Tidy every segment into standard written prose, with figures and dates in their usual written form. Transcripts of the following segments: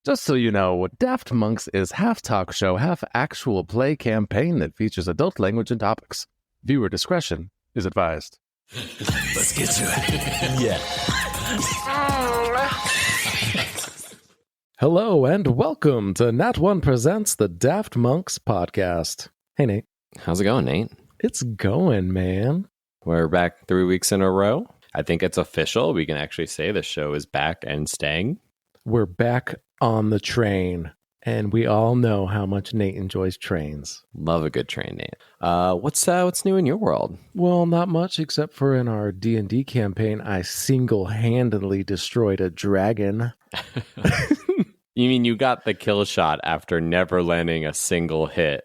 Just so you know, Daft Monks is half talk show, half actual play campaign that features adult language and topics. Viewer discretion is advised. Let's get to it. Yeah. Hello and welcome to Nat One Presents the Daft Monks podcast. Hey, Nate. How's it going, Nate? It's going, man. We're back 3 weeks in a row. I think it's official. We can actually say the show is back and staying. We're back on the train, and we all know how much Nate enjoys trains. Love a good train, Nate. What's new in your world? Well, not much, except for in our D&D campaign, I single-handedly destroyed a dragon. You mean you got the kill shot after never landing a single hit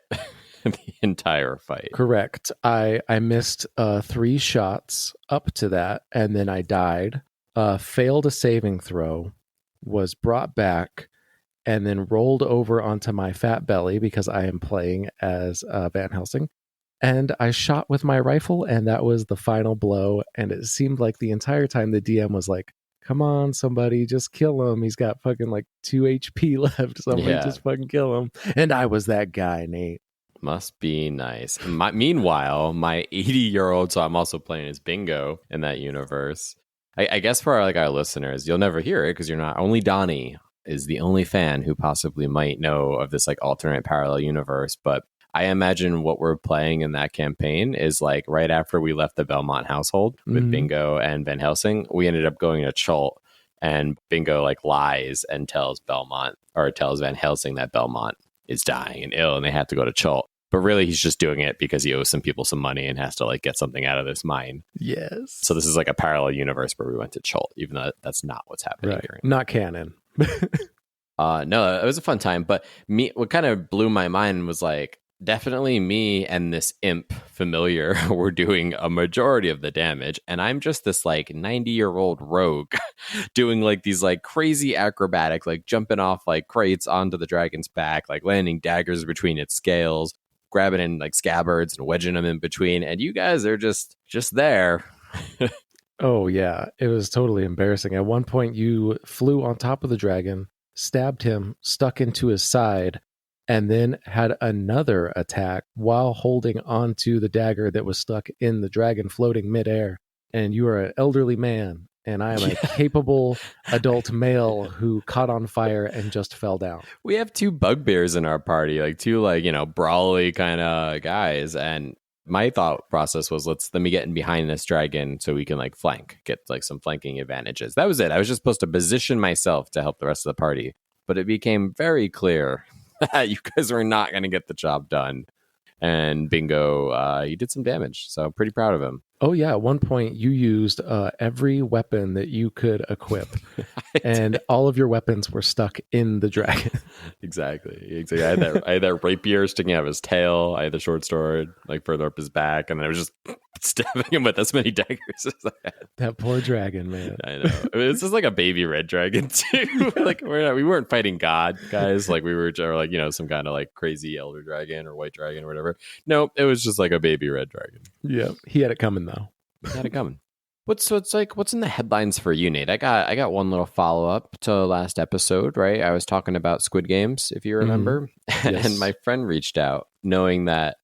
the entire fight? Correct. I missed 3 shots up to that, and then I died, failed a saving throw, was brought back, and then rolled over onto my fat belly because I am playing as Van Helsing. And I shot with my rifle, and that was the final blow. And it seemed like the entire time the DM was like, come on, somebody, just kill him. He's got fucking like 2 HP left. Somebody just fucking kill him. And I was that guy, Nate. Must be nice. Meanwhile, my 80-year-old, so I'm also playing as Bingo in that universe. I guess for our listeners, you'll never hear it because you're not. Only Donnie is the only fan who possibly might know of this alternate parallel universe. But I imagine what we're playing in that campaign is right after we left the Belmont household with Bingo and Van Helsing, we ended up going to Chult, and Bingo lies and tells Van Helsing that Belmont is dying and ill and they have to go to Chult. But really, he's just doing it because he owes some people some money and has to get something out of this mine. Yes. So this is a parallel universe where we went to Chult, even though that's not what's happening currently. Not canon. No, it was a fun time. But what kind of blew my mind was definitely me and this imp familiar were doing a majority of the damage. And I'm just this 90-year-old rogue doing these crazy acrobatic, jumping off crates onto the dragon's back, landing daggers between its scales, grabbing in scabbards and wedging them in between. And you guys are just there. Oh, yeah. It was totally embarrassing. At one point, you flew on top of the dragon, stabbed him, stuck into his side, and then had another attack while holding onto the dagger that was stuck in the dragon floating midair. And you are an elderly man, and I am a capable adult male who caught on fire and just fell down. We have 2 bugbears in our party, two brawly kind of guys. And my thought process was, let me get in behind this dragon so we can flank, get some flanking advantages. That was it. I was just supposed to position myself to help the rest of the party. But it became very clear that you guys were not going to get the job done. And Bingo, he did some damage. So pretty proud of him. Oh, yeah. At one point, you used every weapon that you could equip. And all of your weapons were stuck in the dragon. Exactly. I had that rapier sticking out of his tail. I had the short sword further up his back. And I was just stabbing him with as many daggers as I had. That poor dragon, man. I know. This is a baby red dragon, too. We weren't fighting God, guys. We were some kind of crazy elder dragon or white dragon or whatever. No, it was just a baby red dragon. Yeah. He had it coming, though. Got it coming. What's in the headlines for you, Nate? I got one little follow up to last episode, right? I was talking about Squid Games, if you remember, Yes. And my friend reached out, knowing that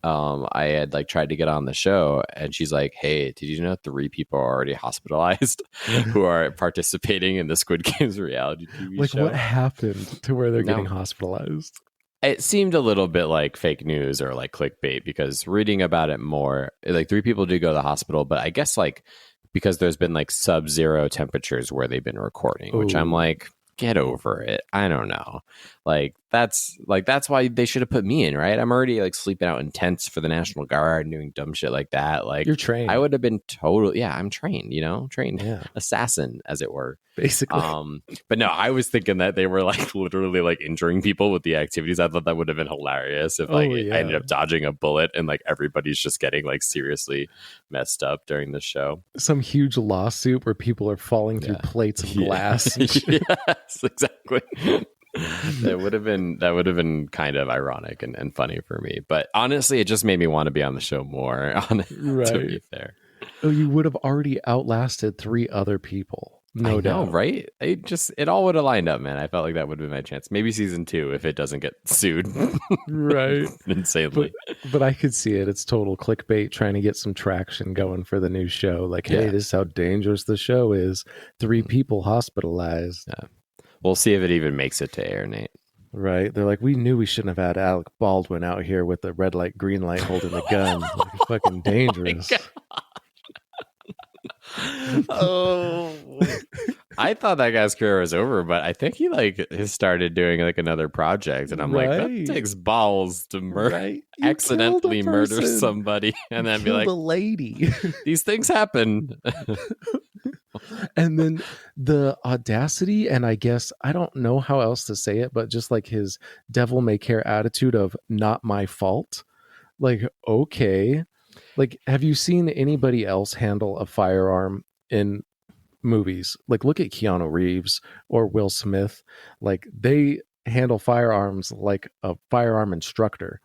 I had tried to get on the show, and she's like, "Hey, did you know 3 people are already hospitalized who are participating in the Squid Games reality TV show?" What happened to where they're getting hospitalized? It seemed a little bit like fake news or clickbait, because reading about it more, 3 people did go to the hospital, but I guess because there's been sub-zero temperatures where they've been recording, which I'm get over it. I don't know. That's why they should have put me in, right? I'm already sleeping out in tents for the National Guard and doing dumb shit like that. You're trained. I would have been I'm trained, trained assassin, as it were. Basically. But no, I was thinking that they were literally injuring people with the activities. I thought that would have been hilarious if I ended up dodging a bullet and everybody's just getting seriously messed up during the show. Some huge lawsuit where people are falling through plates of glass. Yes, exactly. That would have been kind of ironic and funny for me. But honestly, it just made me want to be on the show more, to be fair. Oh, you would have already outlasted 3 other people. No I know, doubt. right? It all would have lined up, man. I felt like that would have been my chance. Maybe season 2 if it doesn't get sued Right. insanely. But I could see it. It's total clickbait trying to get some traction going for the new show. Like, hey, Yeah. this is how dangerous the show is. 3 people hospitalized. Yeah. We'll see if it even makes it to air, Nate. Right. They're like, we knew we shouldn't have had Alec Baldwin out here with the red light, green light holding the gun. Like, fucking dangerous. Oh, I thought that guy's career was over, but I think he has started doing like another project, and I'm like, that takes balls to Right. accidentally murder somebody, and then be like, a lady. these things happen. And then the audacity, and I guess I don't know how else to say it, but just like his devil may care attitude of not my fault. Like, okay. Like, have you seen anybody else handle a firearm in movies? Like, look at Keanu Reeves or Will Smith. Like, they handle firearms like a firearm instructor.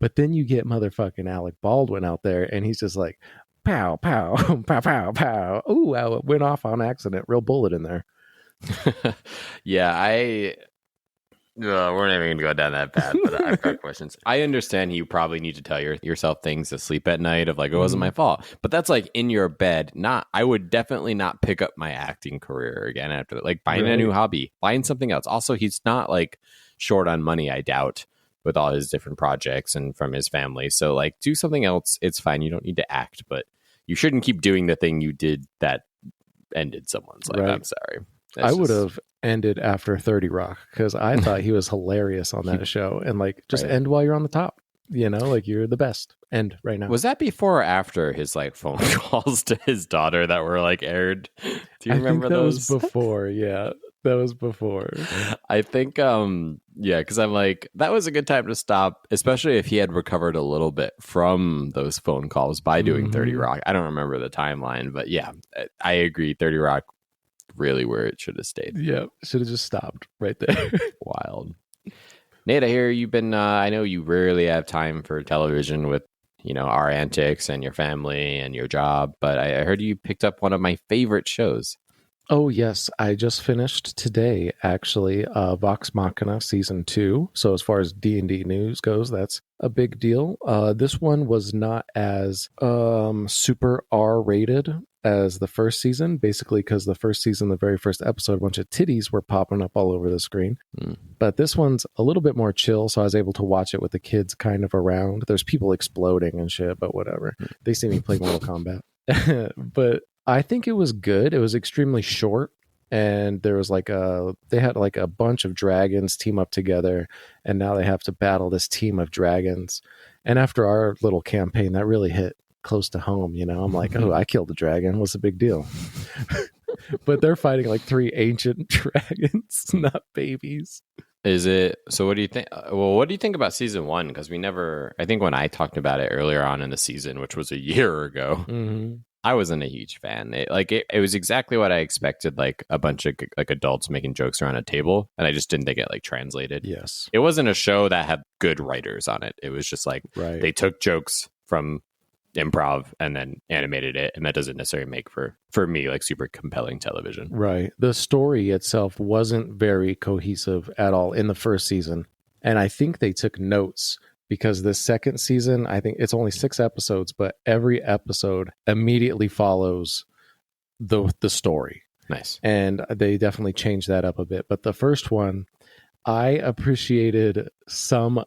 But then you get motherfucking Alec Baldwin out there, and he's just like, pow, pow, pow, pow, pow. Ooh, wow, it went off on accident. Real bullet in there. Yeah, we're not even going to go down that path, but I've got questions. I understand you probably need to tell yourself things to sleep at night of like, it wasn't my fault. But that's like in your bed. I would definitely not pick up my acting career again after that. Like, find a new hobby, find something else. Also, he's not like short on money, I doubt, with all his different projects and from his family. So like, do something else. It's fine. You don't need to act, but you shouldn't keep doing the thing you did that ended someone's life. I'm sorry. I would have ended after 30 Rock because I thought he was hilarious on that show. And like, just end while you're on the top. You know, like, you're the best. End right now. Was that before or after his like phone calls to his daughter that were like aired? Do you remember those? Was before. Yeah, that was before. I think, yeah, because I'm like, that was a good time to stop, especially if he had recovered a little bit from those phone calls by doing 30 Rock. I don't remember the timeline, but yeah, I agree. 30 Rock, really where it should have stayed. Yeah, should have just stopped right there. Wild. Nate, I hear you've been, I know you rarely have time for television with, our antics and your family and your job, but I heard you picked up one of my favorite shows. Oh, yes. I just finished today, actually, Vox Machina Season 2. So as far as D&D news goes, that's a big deal. This one was not as super R-rated as the first season, basically because the first season, the very first episode, a bunch of titties were popping up all over the screen. But this one's a little bit more chill, so I was able to watch it with the kids kind of around. There's people exploding and shit, but whatever. They see me play Mortal Kombat. But I think it was good. It was extremely short, and there was they had like a bunch of dragons team up together, and now they have to battle this team of dragons. And after our little campaign, that really hit close to home. I'm like, oh, I killed a dragon. What's the big deal? But they're fighting like 3 ancient dragons, not babies. Is it? So what do you think? Well, what do you think about season 1? Because I think when I talked about it earlier on in the season, which was a year ago, I wasn't a huge fan. It was exactly what I expected, like a bunch of like adults making jokes around a table, and I just didn't think it like translated. Yes. It wasn't a show that had good writers on it. It was just like they took jokes from improv and then animated it, and that doesn't necessarily make for me like super compelling television. Right. The story itself wasn't very cohesive at all in the first season, and I think they took notes because the second season, I think it's only 6 episodes, but every episode immediately follows the story. Nice. And they definitely changed that up a bit. But the first one, I appreciated some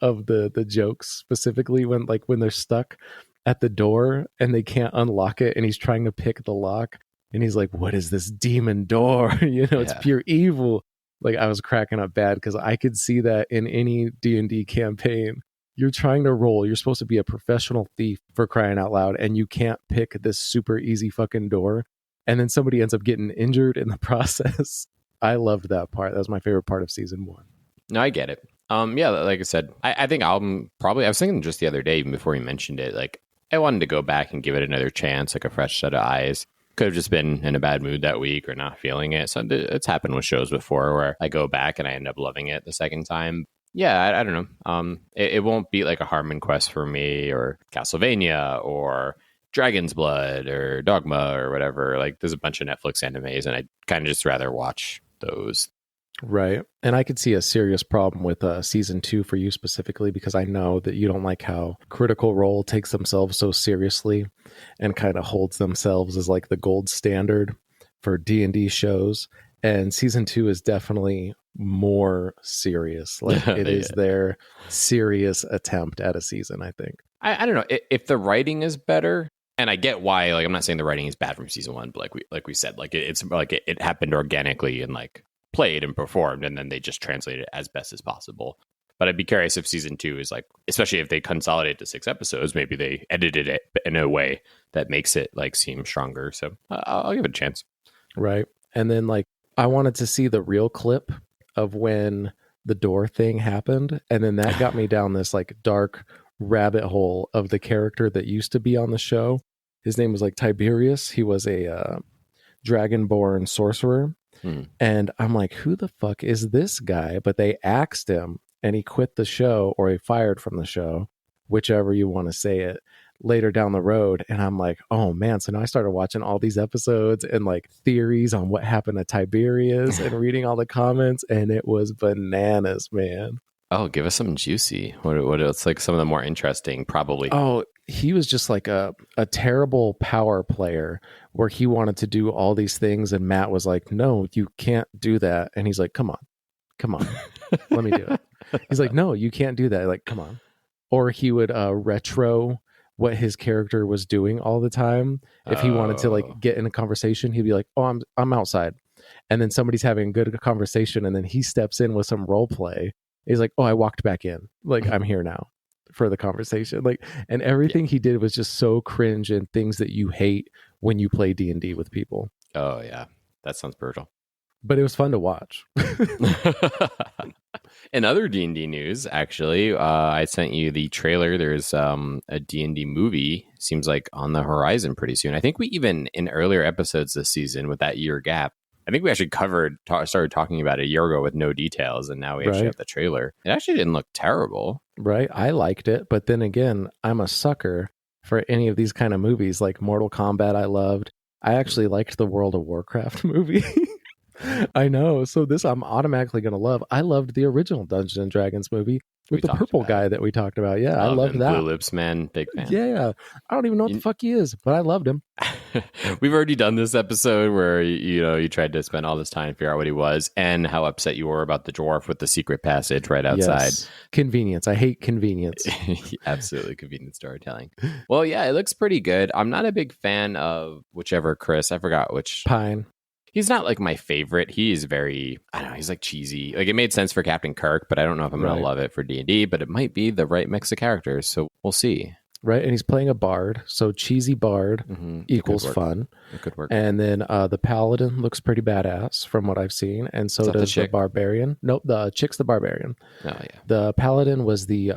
of the jokes, specifically when they're stuck at the door and they can't unlock it, and he's trying to pick the lock, and he's like, what is this demon door? It's pure evil. Like, I was cracking up bad because I could see that in any D&D campaign. You're trying to roll. You're supposed to be a professional thief, for crying out loud, and you can't pick this super easy fucking door. And then somebody ends up getting injured in the process. I loved that part. That was my favorite part of season 1. No, I get it. Yeah, like I said, I think I was thinking just the other day, even before you mentioned it, like, I wanted to go back and give it another chance, like a fresh set of eyes. Could have just been in a bad mood that week or not feeling it. So it's happened with shows before where I go back and I end up loving it the second time. Yeah, I don't know. It won't beat like a Harmon Quest for me, or Castlevania, or Dragon's Blood or Dogma or whatever. Like there's a bunch of Netflix animes, and I'd kind of just rather watch those. Right. And I could see a serious problem with season 2 for you specifically, because I know that you don't like how Critical Role takes themselves so seriously and kind of holds themselves as like the gold standard for D&D shows. And season 2 is definitely more serious. Like it is their serious attempt at a season, I think. I don't know if the writing is better. And I get why. Like I'm not saying the writing is bad from season 1, but like we said, like it's like it happened organically and like played and performed, and then they just translated it as best as possible. But I'd be curious if season 2 is like, especially if they consolidate to 6 episodes, maybe they edited it in a way that makes it like seem stronger. So I'll give it a chance. Right. And then like I wanted to see the real clip of when the door thing happened, and then that got me down this like dark rabbit hole of the character that used to be on the show. His name was like Tiberius. He was a dragonborn sorcerer. And I'm like, who the fuck is this guy? But they axed him and he quit the show, or he fired from the show, whichever you want to say it, later down the road. And I'm like, oh man. So now I started watching all these episodes and like theories on what happened to Tiberius and reading all the comments, and it was bananas, man. Oh, give us something juicy. What else? Like some of the more interesting, probably. Oh, he was just like a terrible power player where he wanted to do all these things. And Matt was like, no, you can't do that. And he's like, come on, let me do it. He's like, no, you can't do that. Like, come on. Or he would retro what his character was doing all the time. If he wanted to like get in a conversation, he'd be like, oh, I'm outside. And then somebody's having a good conversation, and then he steps in with some role play. He's like, oh, I walked back in. Like, I'm here now for the conversation. Like, and everything he did was just so cringe and things that you hate when you play D&D with people. Oh, yeah. That sounds brutal. But it was fun to watch. In other D&D news, actually, I sent you the trailer. There's a D&D movie, seems like on the horizon pretty soon. I think we even, in earlier episodes this season with that year gap, I think we actually started talking about it a year ago with no details, and now we actually have the trailer. It actually didn't look terrible. Right. I liked it. But then again, I'm a sucker for any of these kind of movies. Like Mortal Kombat, I loved. I actually liked the World of Warcraft movie. I know. So this I'm automatically going to love. I loved the original Dungeons and Dragons movie with the purple guy that we talked about. Yeah, I loved that. Blue Lips Man, big fan. Yeah. I don't even know what the fuck he is, but I loved him. We've already done this episode where you tried to spend all this time to figure out what he was and how upset you were about the dwarf with the secret passage right outside. Yes. Convenience. I hate convenience. Absolutely convenient storytelling. Well, yeah, it looks pretty good. I'm not a big fan of whichever Chris. I forgot which. Pine. He's not like my favorite. He's very, I don't know, he's like cheesy. Like it made sense for Captain Kirk, but I don't know if I'm going to love it for D&D, but it might be the right mix of characters. So we'll see. Right. And he's playing a bard. So cheesy bard equals fun. It could work. And then the paladin looks pretty badass from what I've seen. And so does the barbarian. Nope. The chick's the barbarian. Oh, yeah. The paladin was the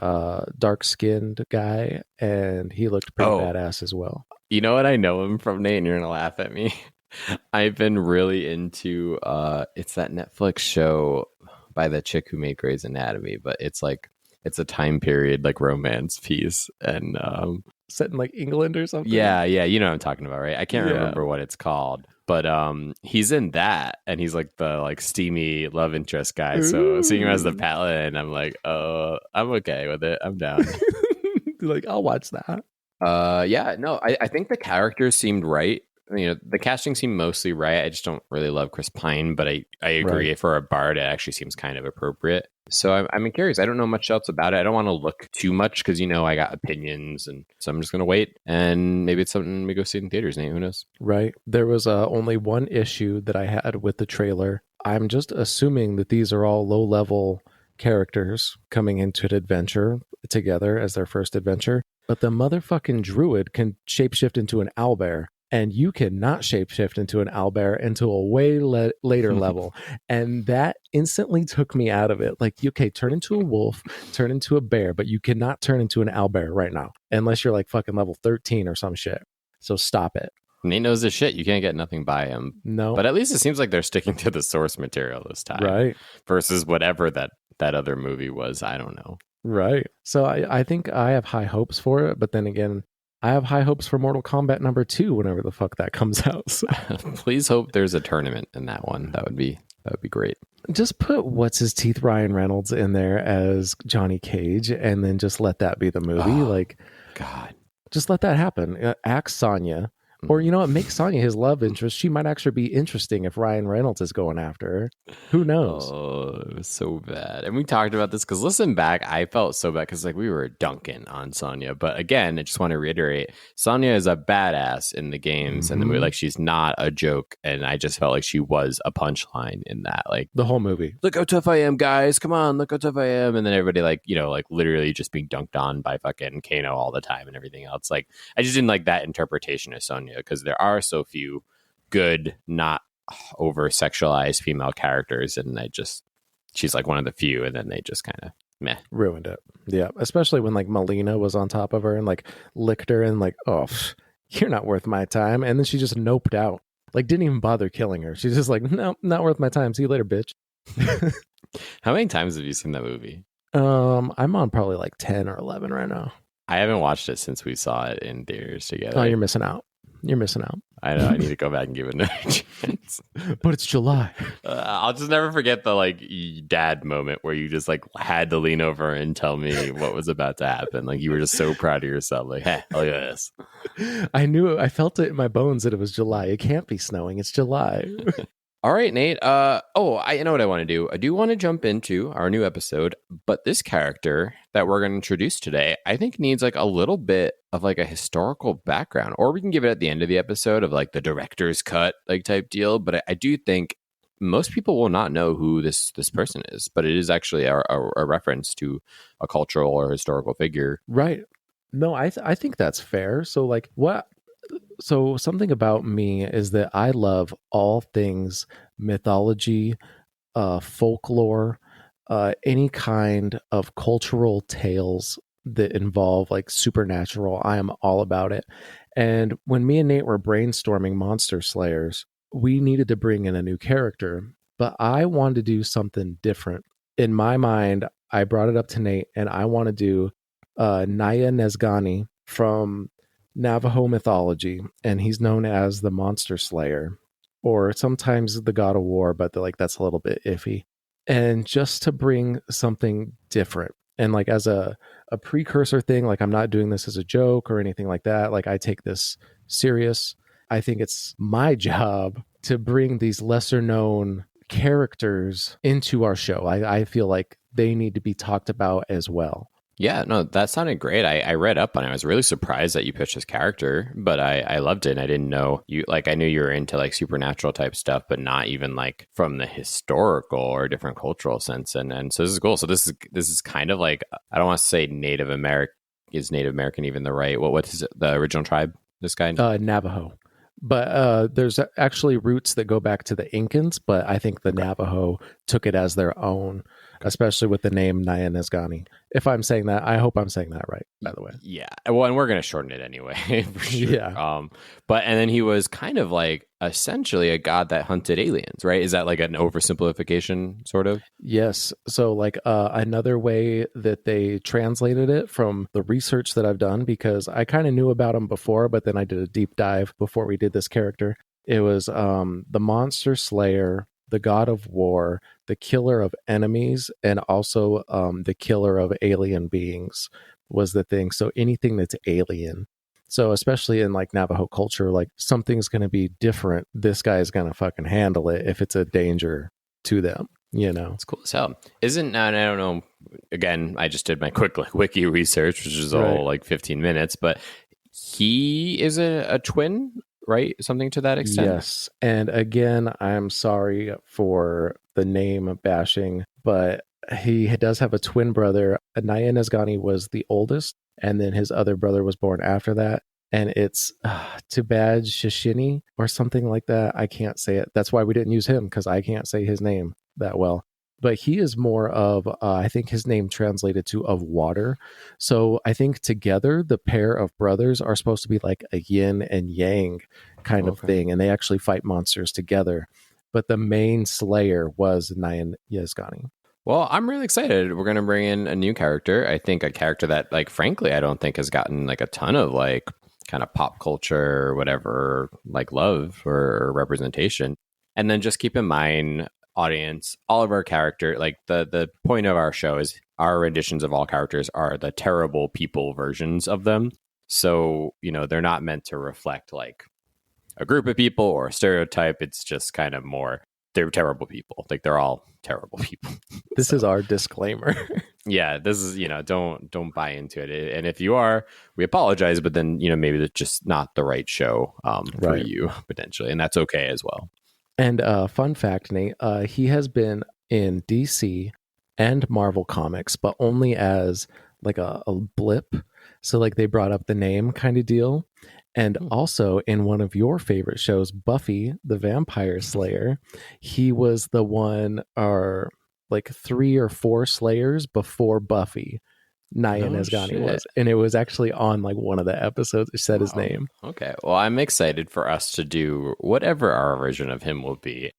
dark-skinned guy, and he looked pretty badass as well. You know what I know him from, Nate? And you're going to laugh at me. I've been really into it's that Netflix show by the chick who made Grey's Anatomy, but it's like it's a time period like romance piece, and set in like England or something. Yeah, you know what I'm talking about, right? I can't remember what it's called, but he's in that, and he's like the like steamy love interest guy. So seeing him as the paladin, I'm like, oh, I'm okay with it. I'm down. Like, I'll watch that. Yeah, no, I think the characters seemed right. You know, the casting seemed mostly right. I just don't really love Chris Pine, but I agree for a bard, it actually seems kind of appropriate. So I'm curious. I don't know much else about it. I don't want to look too much because, you know, I got opinions, and so I'm just going to wait, and maybe it's something we go see in theaters, Nate. Who knows? Right. There was only one issue that I had with the trailer. I'm just assuming that these are all low-level characters coming into an adventure together as their first adventure, but the motherfucking druid can shapeshift into an owlbear. And you cannot shapeshift into an owlbear until a way later level. And that instantly took me out of it. Like, okay, turn into a wolf, turn into a bear, but you cannot turn into an owlbear right now. Unless you're like fucking level 13 or some shit. So stop it. Nate knows his shit. You can't get nothing by him. No. But at least it seems like they're sticking to the source material this time. Right. Versus whatever that other movie was. I don't know. Right. So I think I have high hopes for it. But then again, I have high hopes for Mortal Kombat number 2 whenever the fuck that comes out. So. Please hope there's a tournament in that one. That would be great. Just put what's his teeth Ryan Reynolds in there as Johnny Cage, and then just let that be the movie. God, just let that happen. Axe Sonya. Or, you know what, make Sonya his love interest. She might actually be interesting if Ryan Reynolds is going after her. Who knows? Oh, it was so bad. And we talked about this because listen back, I felt so bad because like we were dunking on Sonya. But again, I just want to reiterate, Sonya is a badass in the games and the movie. Like she's not a joke. And I just felt like she was a punchline in that. Like the whole movie. Look how tough I am, guys. Come on, look how tough I am. And then everybody like, you know, like literally just being dunked on by fucking Kano all the time and everything else. Like I just didn't like that interpretation of Sonya. Because there are so few good, not over sexualized female characters, and she's like one of the few, and then they just kind of meh ruined it. Yeah, especially when like Melina was on top of her and like licked her and like, oh, you're not worth my time, and then she just noped out, like didn't even bother killing her. She's just like, no, not worth my time. See you later, bitch. How many times have you seen that movie? I'm on probably like 10 or 11 right now. I haven't watched it since we saw it in theaters together. Oh, you're missing out. You're missing out. I know. I need to go back and give it another chance. But it's July. I'll just never forget the like dad moment where you just like had to lean over and tell me what was about to happen. Like you were just so proud of yourself. Like, hey, look at this. I knew it. I felt it in my bones that it was July. It can't be snowing. It's July. All right, Nate. I know what I want to do. I do want to jump into our new episode, but this character that we're going to introduce today, I think needs like a little bit of like a historical background, or we can give it at the end of the episode of like the director's cut, like type deal. But I do think most people will not know who this person is, but it is actually a reference to a cultural or historical figure. Right. No, I think that's fair. So like what? So something about me is that I love all things mythology, folklore, any kind of cultural tales that involve like supernatural. I am all about it. And when me and Nate were brainstorming Monster Slayers, we needed to bring in a new character, but I wanted to do something different. In my mind, I brought it up to Nate, and I want to do Nayenezgani from Navajo mythology, and he's known as the Monster Slayer, or sometimes the God of War, but that's a little bit iffy. And just to bring something different, and like as a precursor thing, like I'm not doing this as a joke or anything like that. Like I take this serious. I think it's my job to bring these lesser known characters into our show. I feel like they need to be talked about as well. Yeah, no, that sounded great. I read up on it. I was really surprised that you pitched this character, but I loved it. And I didn't know you, like, I knew you were into like supernatural type stuff, but not even like from the historical or different cultural sense. And so this is cool. So this is kind of like, I don't want to say Native American. Is Native American even the right? What is it, the original tribe? This guy? Navajo. But there's actually roots that go back to the Incans, but I think the Navajo took it as their own, especially with the name Nayenezgani. If I'm saying that, I hope I'm saying that right, by the way. Yeah. Well, and we're going to shorten it anyway, for sure. Yeah. And then he was kind of like essentially a god that hunted aliens, right? Is that like an oversimplification, sort of? Yes. So like another way that they translated it from the research that I've done, because I kind of knew about him before, but then I did a deep dive before we did this character. It was the Monster Slayer, the God of War, the killer of enemies, and also the killer of alien beings was the thing. So anything that's alien. So especially in like Navajo culture, like something's going to be different. This guy is going to fucking handle it if it's a danger to them, you know? It's cool as hell. And I don't know, again, I just did my quick like wiki research, which is all like 15 minutes, but he is a twin, right? Something to that extent. Yes. And again, I'm sorry for the name bashing, but he does have a twin brother. Nayenezgani was the oldest, and then his other brother was born after that. And it's Tubad Shishini or something like that. I can't say it. That's why we didn't use him, because I can't say his name that well. But he is more of, I think his name translated to of water. So I think together, the pair of brothers are supposed to be like a yin and yang kind of thing. And they actually fight monsters together. But the main slayer was Nayenezgani. Well, I'm really excited. We're going to bring in a new character. I think a character that, like, frankly, I don't think has gotten like a ton of like kind of pop culture or whatever, like love or representation. And then just keep in mind, audience, all of our character, like the point of our show is our renditions of all characters are the terrible people versions of them. So, they're not meant to reflect like a group of people or a stereotype. It's just kind of more, they're terrible people. Like they're all terrible people. This is our disclaimer. Yeah, this is, don't buy into it. And if you are, we apologize, but then, maybe that's just not the right show for you potentially. And that's okay as well. And fun fact, Nate, he has been in DC and Marvel Comics, but only as like a blip. So like they brought up the name kind of deal. And also in one of your favorite shows, Buffy the Vampire Slayer, he was the one or like 3 or 4 Slayers before Buffy. Nayenezgani was, and it was actually on like one of the episodes. It said his name. Okay, well, I'm excited for us to do whatever our version of him will be.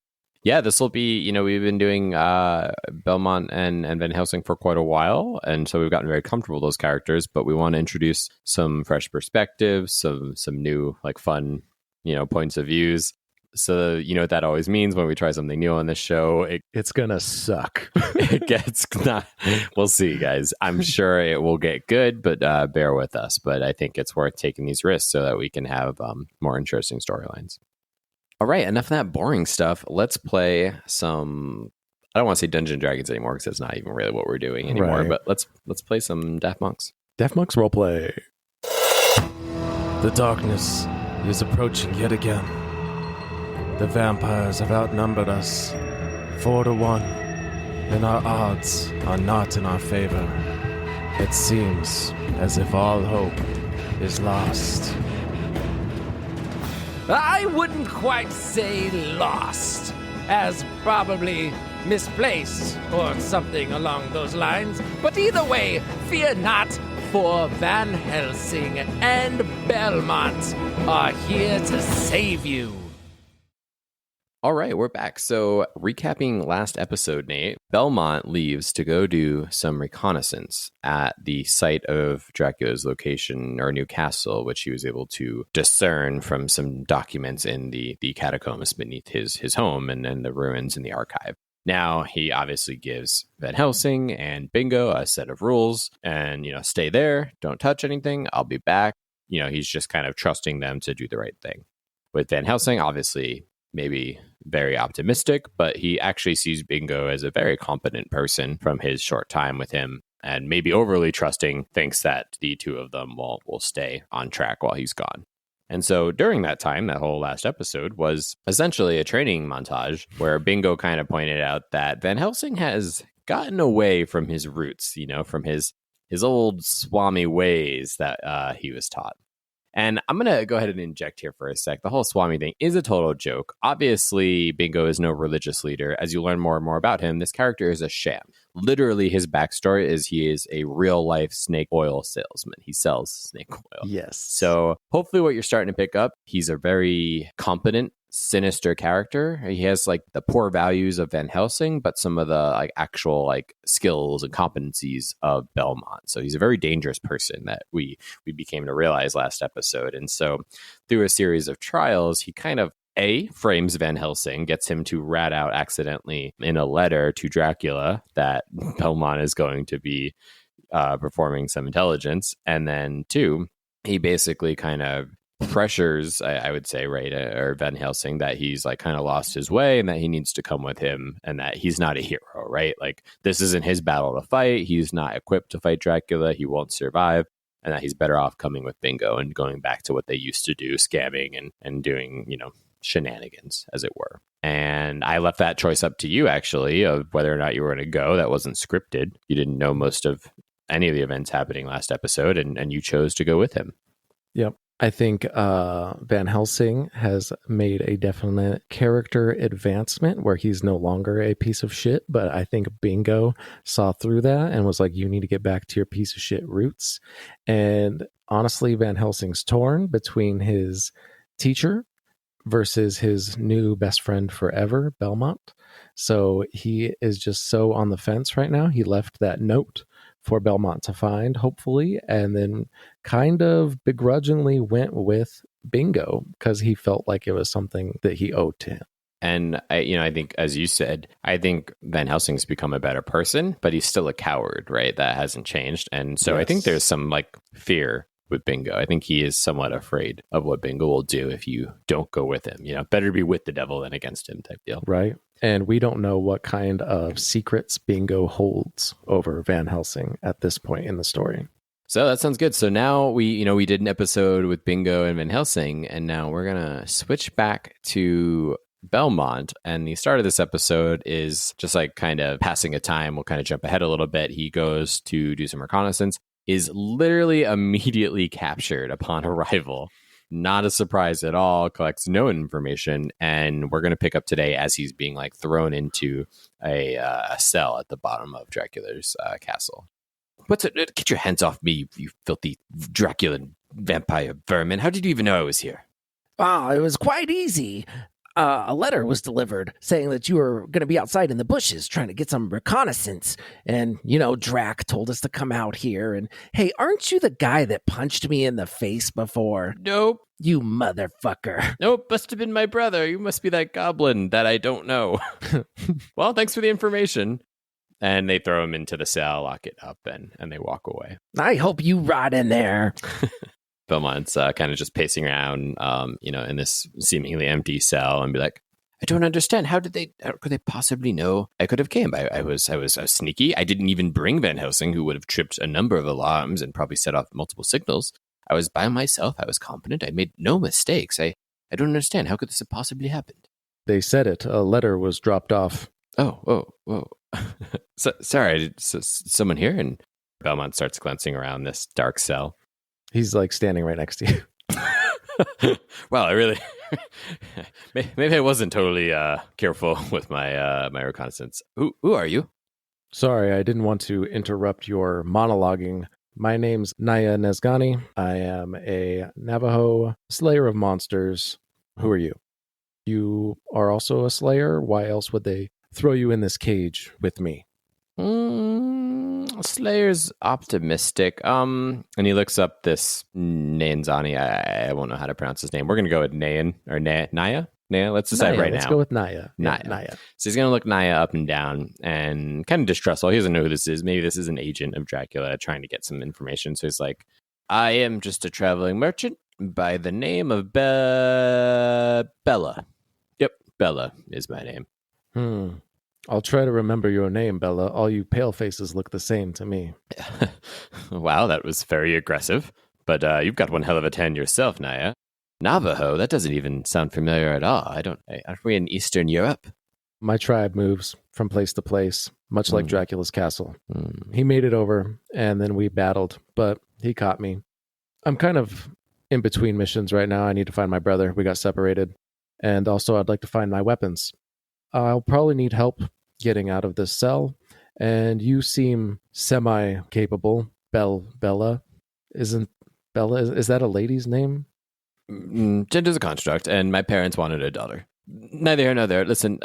Yeah, this will be, we've been doing Belmont and Van Helsing for quite a while, and so we've gotten very comfortable with those characters, but we want to introduce some fresh perspectives, some new like fun, points of views. So what that always means when we try something new on this show, it's gonna suck. It gets not. We'll see, guys. I'm sure it will get good, but bear with us. But I think it's worth taking these risks so that we can have more interesting storylines. All right, enough of that boring stuff. Let's play some. I don't want to say Dungeons and Dragons anymore because that's not even really what we're doing anymore. Right. But let's play some Daft Monks. Daft Monks roleplay. The darkness is approaching yet again. The vampires have outnumbered us 4-1, and our odds are not in our favor. It seems as if all hope is lost. I wouldn't quite say lost, as probably misplaced or something along those lines. But either way, fear not, for Van Helsing and Belmont are here to save you. All right, we're back. So recapping last episode, Nate, Belmont leaves to go do some reconnaissance at the site of Dracula's location or new castle, which he was able to discern from some documents in the catacombs beneath his home and the ruins in the archive. Now, he obviously gives Van Helsing and Bingo a set of rules and, stay there, don't touch anything, I'll be back. He's just kind of trusting them to do the right thing. With Van Helsing, obviously, maybe very optimistic, but he actually sees Bingo as a very competent person from his short time with him, and maybe overly trusting, thinks that the two of them will stay on track while he's gone. And so during that time, that whole last episode was essentially a training montage where Bingo kind of pointed out that Van Helsing has gotten away from his roots, from his old Swami ways that he was taught. And I'm going to go ahead and inject here for a sec. The whole Swami thing is a total joke. Obviously, Bingo is no religious leader. As you learn more and more about him, this character is a sham. Literally, his backstory is he is a real-life snake oil salesman. He sells snake oil. Yes. So hopefully what you're starting to pick up, he's a very competent, sinister character. He has like the poor values of Van Helsing, but some of the like actual like skills and competencies of Belmont. So he's a very dangerous person that we became to realize last episode. And so through a series of trials, he kind of frames Van Helsing, gets him to rat out accidentally in a letter to Dracula that Belmont is going to be performing some intelligence. And then 2, he basically kind of pressures, I would say, right, or Van Helsing, that he's like kind of lost his way and that he needs to come with him and that he's not a hero, right? Like this isn't his battle to fight. He's not equipped to fight Dracula. He won't survive. And that he's better off coming with Bingo and going back to what they used to do, scamming and doing, shenanigans, as it were. And I left that choice up to you, actually, of whether or not you were going to go. That wasn't scripted. You didn't know most of any of the events happening last episode, and you chose to go with him. Yep. I think Van Helsing has made a definite character advancement where he's no longer a piece of shit, but I think Bingo saw through that and was like, you need to get back to your piece of shit roots. And honestly, Van Helsing's torn between his teacher versus his new best friend forever, Belmont. So he is just so on the fence right now. He left that note for Belmont to find, hopefully, and then kind of begrudgingly went with Bingo because he felt like it was something that he owed to him. And I think, as you said, I think Van Helsing's become a better person, but he's still a coward, right? That hasn't changed. And so I think there's some like fear with Bingo. I think he is somewhat afraid of what Bingo will do if you don't go with him. Better be with the devil than against him type deal. Right. And we don't know what kind of secrets Bingo holds over Van Helsing at this point in the story. So that sounds good. So now we did an episode with Bingo and Van Helsing, and now we're going to switch back to Belmont. And the start of this episode is just like kind of passing a time. We'll kind of jump ahead a little bit. He goes to do some reconnaissance, is literally immediately captured upon arrival. Not a surprise at all, collects no information, and we're going to pick up today as he's being like thrown into a cell at the bottom of Dracula's castle. What's it? Get your hands off me, you filthy Dracula vampire vermin. How did you even know I was here? Oh, it was quite easy. A letter was delivered saying that you were going to be outside in the bushes trying to get some reconnaissance. And, Drac told us to come out here. And, hey, aren't you the guy that punched me in the face before? Nope. You motherfucker. Nope, must have been my brother. You must be that goblin that I don't know. Well, thanks for the information. And they throw him into the cell, lock it up, and they walk away. I hope you rot in there. Belmont's kind of just pacing around, in this seemingly empty cell, and be like, "I don't understand. How could they possibly know I could have came? I was sneaky. I didn't even bring Van Helsing, who would have tripped a number of alarms and probably set off multiple signals. I was by myself. I was competent. I made no mistakes. I don't understand. How could this have possibly happened?" They said it. A letter was dropped off. Oh. Sorry, someone here? And Belmont starts glancing around this dark cell. He's like standing right next to you. Well, I really maybe I wasn't totally careful with my my reconnaissance. Who are you? Sorry, I didn't want to interrupt your monologuing. My name's Nayenezgani. I am a Navajo slayer of monsters. Who are you? You are also a slayer? Why else would they throw you in this cage with me? Slayer's optimistic. And he looks up this Nayenezgani. I won't know how to pronounce his name. We're gonna go with Nayan or Naya. Naya. Let's decide right now. Let's go with Naya. Naya. So he's gonna look Naya up and down and kind of distrustful. He doesn't know who this is. Maybe this is an agent of Dracula trying to get some information. So he's like, "I am just a traveling merchant by the name of Bella. Yep, Bella is my name." I'll try to remember your name, Bella. All you pale faces look the same to me. Wow, that was very aggressive. But you've got one hell of a tan yourself, Naya. Navajo, that doesn't even sound familiar at all. Aren't we in Eastern Europe? My tribe moves from place to place, much like Dracula's castle. He made it over, and then we battled, but he caught me. I'm kind of in between missions right now. I need to find my brother. We got separated. And also, I'd like to find my weapons. I'll probably need help getting out of this cell, and you seem semi-capable. Bella. Isn't Bella, is that a lady's name? Gender's a construct, and my parents wanted a daughter. Neither here nor there. Listen,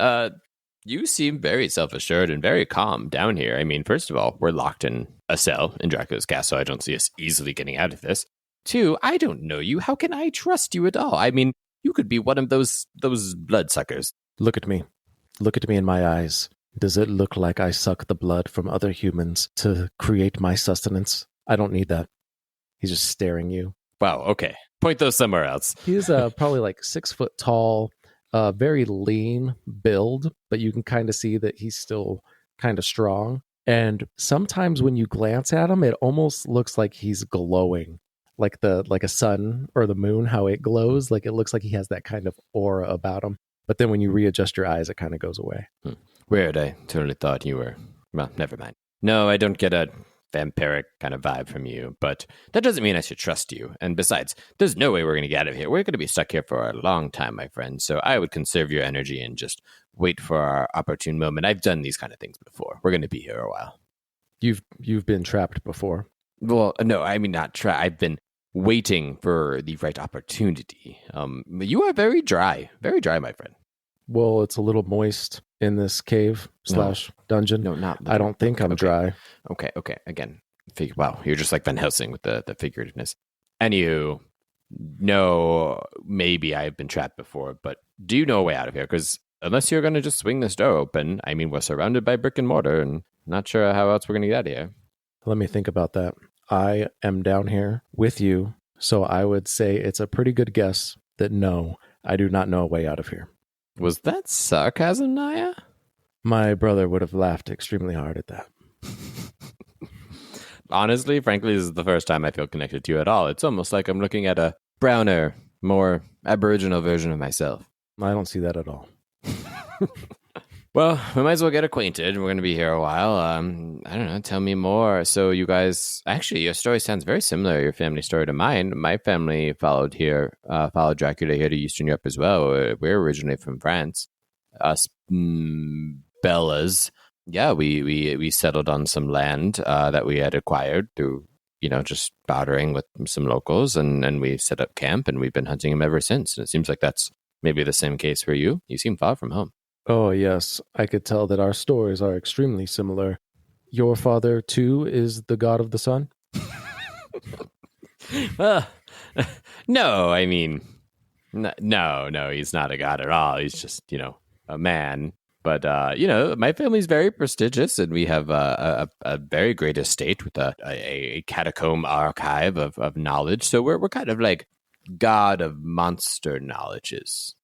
you seem very self-assured and very calm down here. I mean, first of all, we're locked in a cell in Dracula's castle. I don't see us easily getting out of this. Two, I don't know you. How can I trust you at all? I mean, you could be one of those bloodsuckers. Look at me. Look at me in my eyes. Does it look like I suck the blood from other humans to create my sustenance? I don't need that. He's just staring you. Wow, okay. Point those somewhere else. He's probably like 6 foot tall, very lean build, but you can kind of see that he's still kind of strong. And sometimes when you glance at him, it almost looks like he's glowing, like a sun or the moon, how it glows. Like it looks like he has that kind of aura about him. But then when you readjust your eyes, it kind of goes away. Weird. I totally thought you were... Well, never mind. No, I don't get a vampiric kind of vibe from you, but that doesn't mean I should trust you. And besides, there's no way we're going to get out of here. We're going to be stuck here for a long time, my friend. So I would conserve your energy and just wait for our opportune moment. I've done these kind of things before. We're going to be here a while. You've been trapped before. Well, no, I mean not trapped. I've been waiting for the right opportunity. You are very dry, my friend. Well, it's a little moist in this cave slash dungeon. No, not. I don't think I'm dry. Okay. Again, wow, you're just like Van Helsing with the figurativeness. Anywho, no, maybe I've been trapped before, but do you know a way out of here? Because unless you're going to just swing this door open, I mean, we're surrounded by brick and mortar, and not sure how else we're going to get out of here. Let me think about that. I am down here with you, so I would say it's a pretty good guess that no, I do not know a way out of here. Was that sarcasm, Naya? My brother would have laughed extremely hard at that. Honestly, frankly, this is the first time I feel connected to you at all. It's almost like I'm looking at a browner, more aboriginal version of myself. I don't see that at all. Well, we might as well get acquainted. We're going to be here a while. I don't know. Tell me more. So you guys, actually, your story sounds very similar, your family story, to mine. My family followed Dracula here to Eastern Europe as well. We're originally from France. Us Bellas. Yeah, we settled on some land that we had acquired through, just bartering with some locals. And we set up camp, and we've been hunting them ever since. And it seems like that's maybe the same case for you. You seem far from home. Oh, yes. I could tell that our stories are extremely similar. Your father, too, is the god of the sun? No, I mean, no, he's not a god at all. He's just, a man. But, my family's very prestigious, and we have a very great estate with a catacomb archive of knowledge. So we're kind of like god of monster knowledges.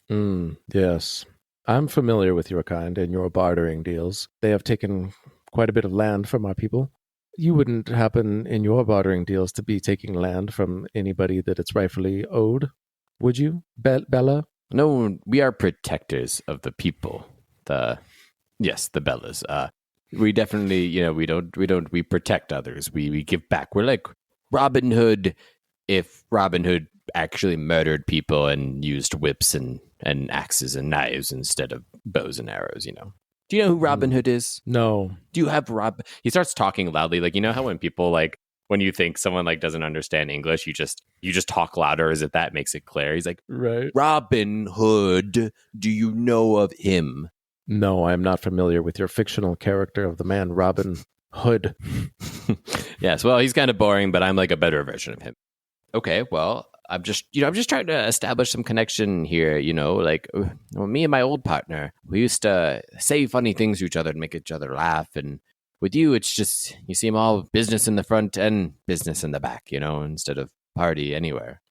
Yes. I'm familiar with your kind and your bartering deals. They have taken quite a bit of land from our people. You wouldn't happen in your bartering deals to be taking land from anybody that it's rightfully owed, would you, Bella? No, we are protectors of the people. The Bellas. We definitely, we protect others. We give back. We're like Robin Hood if Robin Hood actually murdered people and used whips and axes and knives instead of bows and arrows, Do you know who Robin Hood is? No. Do you have He starts talking loudly. Like, how when people when you think someone doesn't understand English, you just talk louder as if that makes it clear. He's like, right. Robin Hood, do you know of him? No, I'm not familiar with your fictional character of the man Robin Hood. Yes, well, he's kind of boring, but I'm like a better version of him. Okay, well, I'm just trying to establish some connection here, me and my old partner, we used to say funny things to each other to make each other laugh. And with you, it's just, you seem all business in the front and business in the back, instead of party anywhere.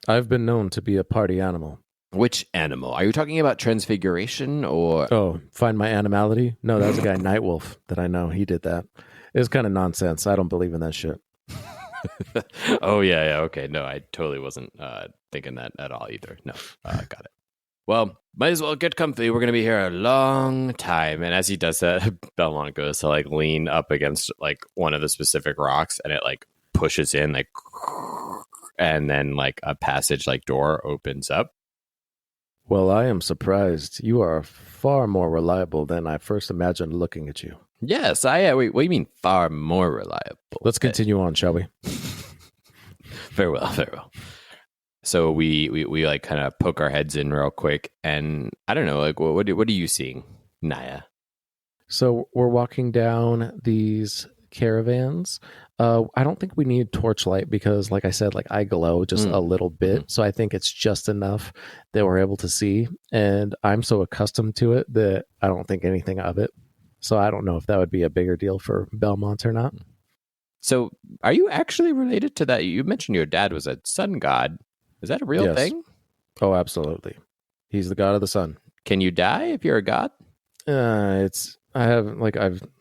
I've been known to be a party animal. Which animal? Are you talking about Transfiguration or? Oh, find my animality? No, that was a guy, Nightwolf, that I know. He did that. It's kind of nonsense. I don't believe in that shit. Oh, yeah. Okay. No, I totally wasn't thinking that at all either. No, got it. Well, might as well get comfy. We're going to be here a long time. And as he does that, Belmont goes to lean up against one of the specific rocks, and it pushes in and then a passage door opens up. Well, I am surprised. You are far more reliable than I first imagined looking at you. Yes, wait, what do you mean far more reliable? Let's continue on, shall we? Very well. So we kind of poke our heads in real quick, and I don't know, what are you seeing, Naya? So we're walking down these caravans. I don't think we need torchlight because, like I said, I glow just a little bit. Mm-hmm. So I think it's just enough that we're able to see. And I'm so accustomed to it that I don't think anything of it. So I don't know if that would be a bigger deal for Belmont or not. So are you actually related to that? You mentioned your dad was a sun god. Is that a real thing? Oh, absolutely. He's the god of the sun. Can you die if you're a god? I've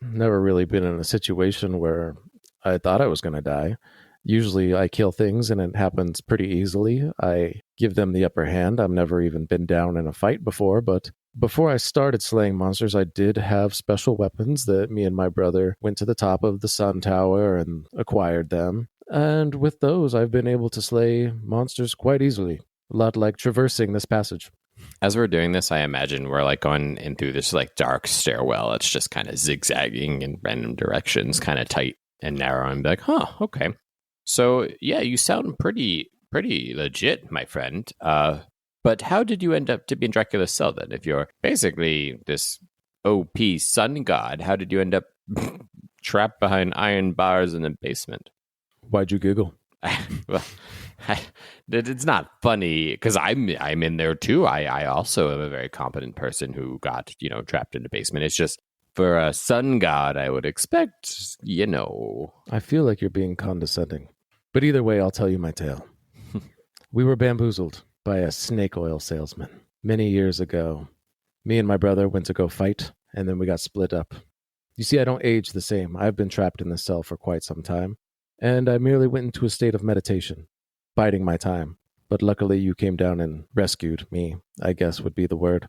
never really been in a situation where I thought I was going to die. Usually I kill things and it happens pretty easily. I give them the upper hand. I've never even been down in a fight before, but before I started slaying monsters, I did have special weapons that me and my brother went to the top of the sun tower and acquired them. And with those, I've been able to slay monsters quite easily. A lot like traversing this passage. As we're doing this, I imagine we're going in through this dark stairwell. It's just kind of zigzagging in random directions, kind of tight and narrow, and be like, huh, okay. So yeah, you sound pretty legit, my friend. But how did you end up to be in Dracula's cell then? If you're basically this OP sun god, how did you end up trapped behind iron bars in the basement? Why'd you giggle? Well, it's not funny because I'm in there too. I also am a very competent person who got trapped in the basement. It's just for a sun god, I would expect I feel like you're being condescending. But either way, I'll tell you my tale. We were bamboozled by a snake oil salesman many years ago. Me and my brother went to go fight, and then we got split up. You see, I don't age the same. I've been trapped in this cell for quite some time, and I merely went into a state of meditation, biding my time. But luckily you came down and rescued me, I guess would be the word.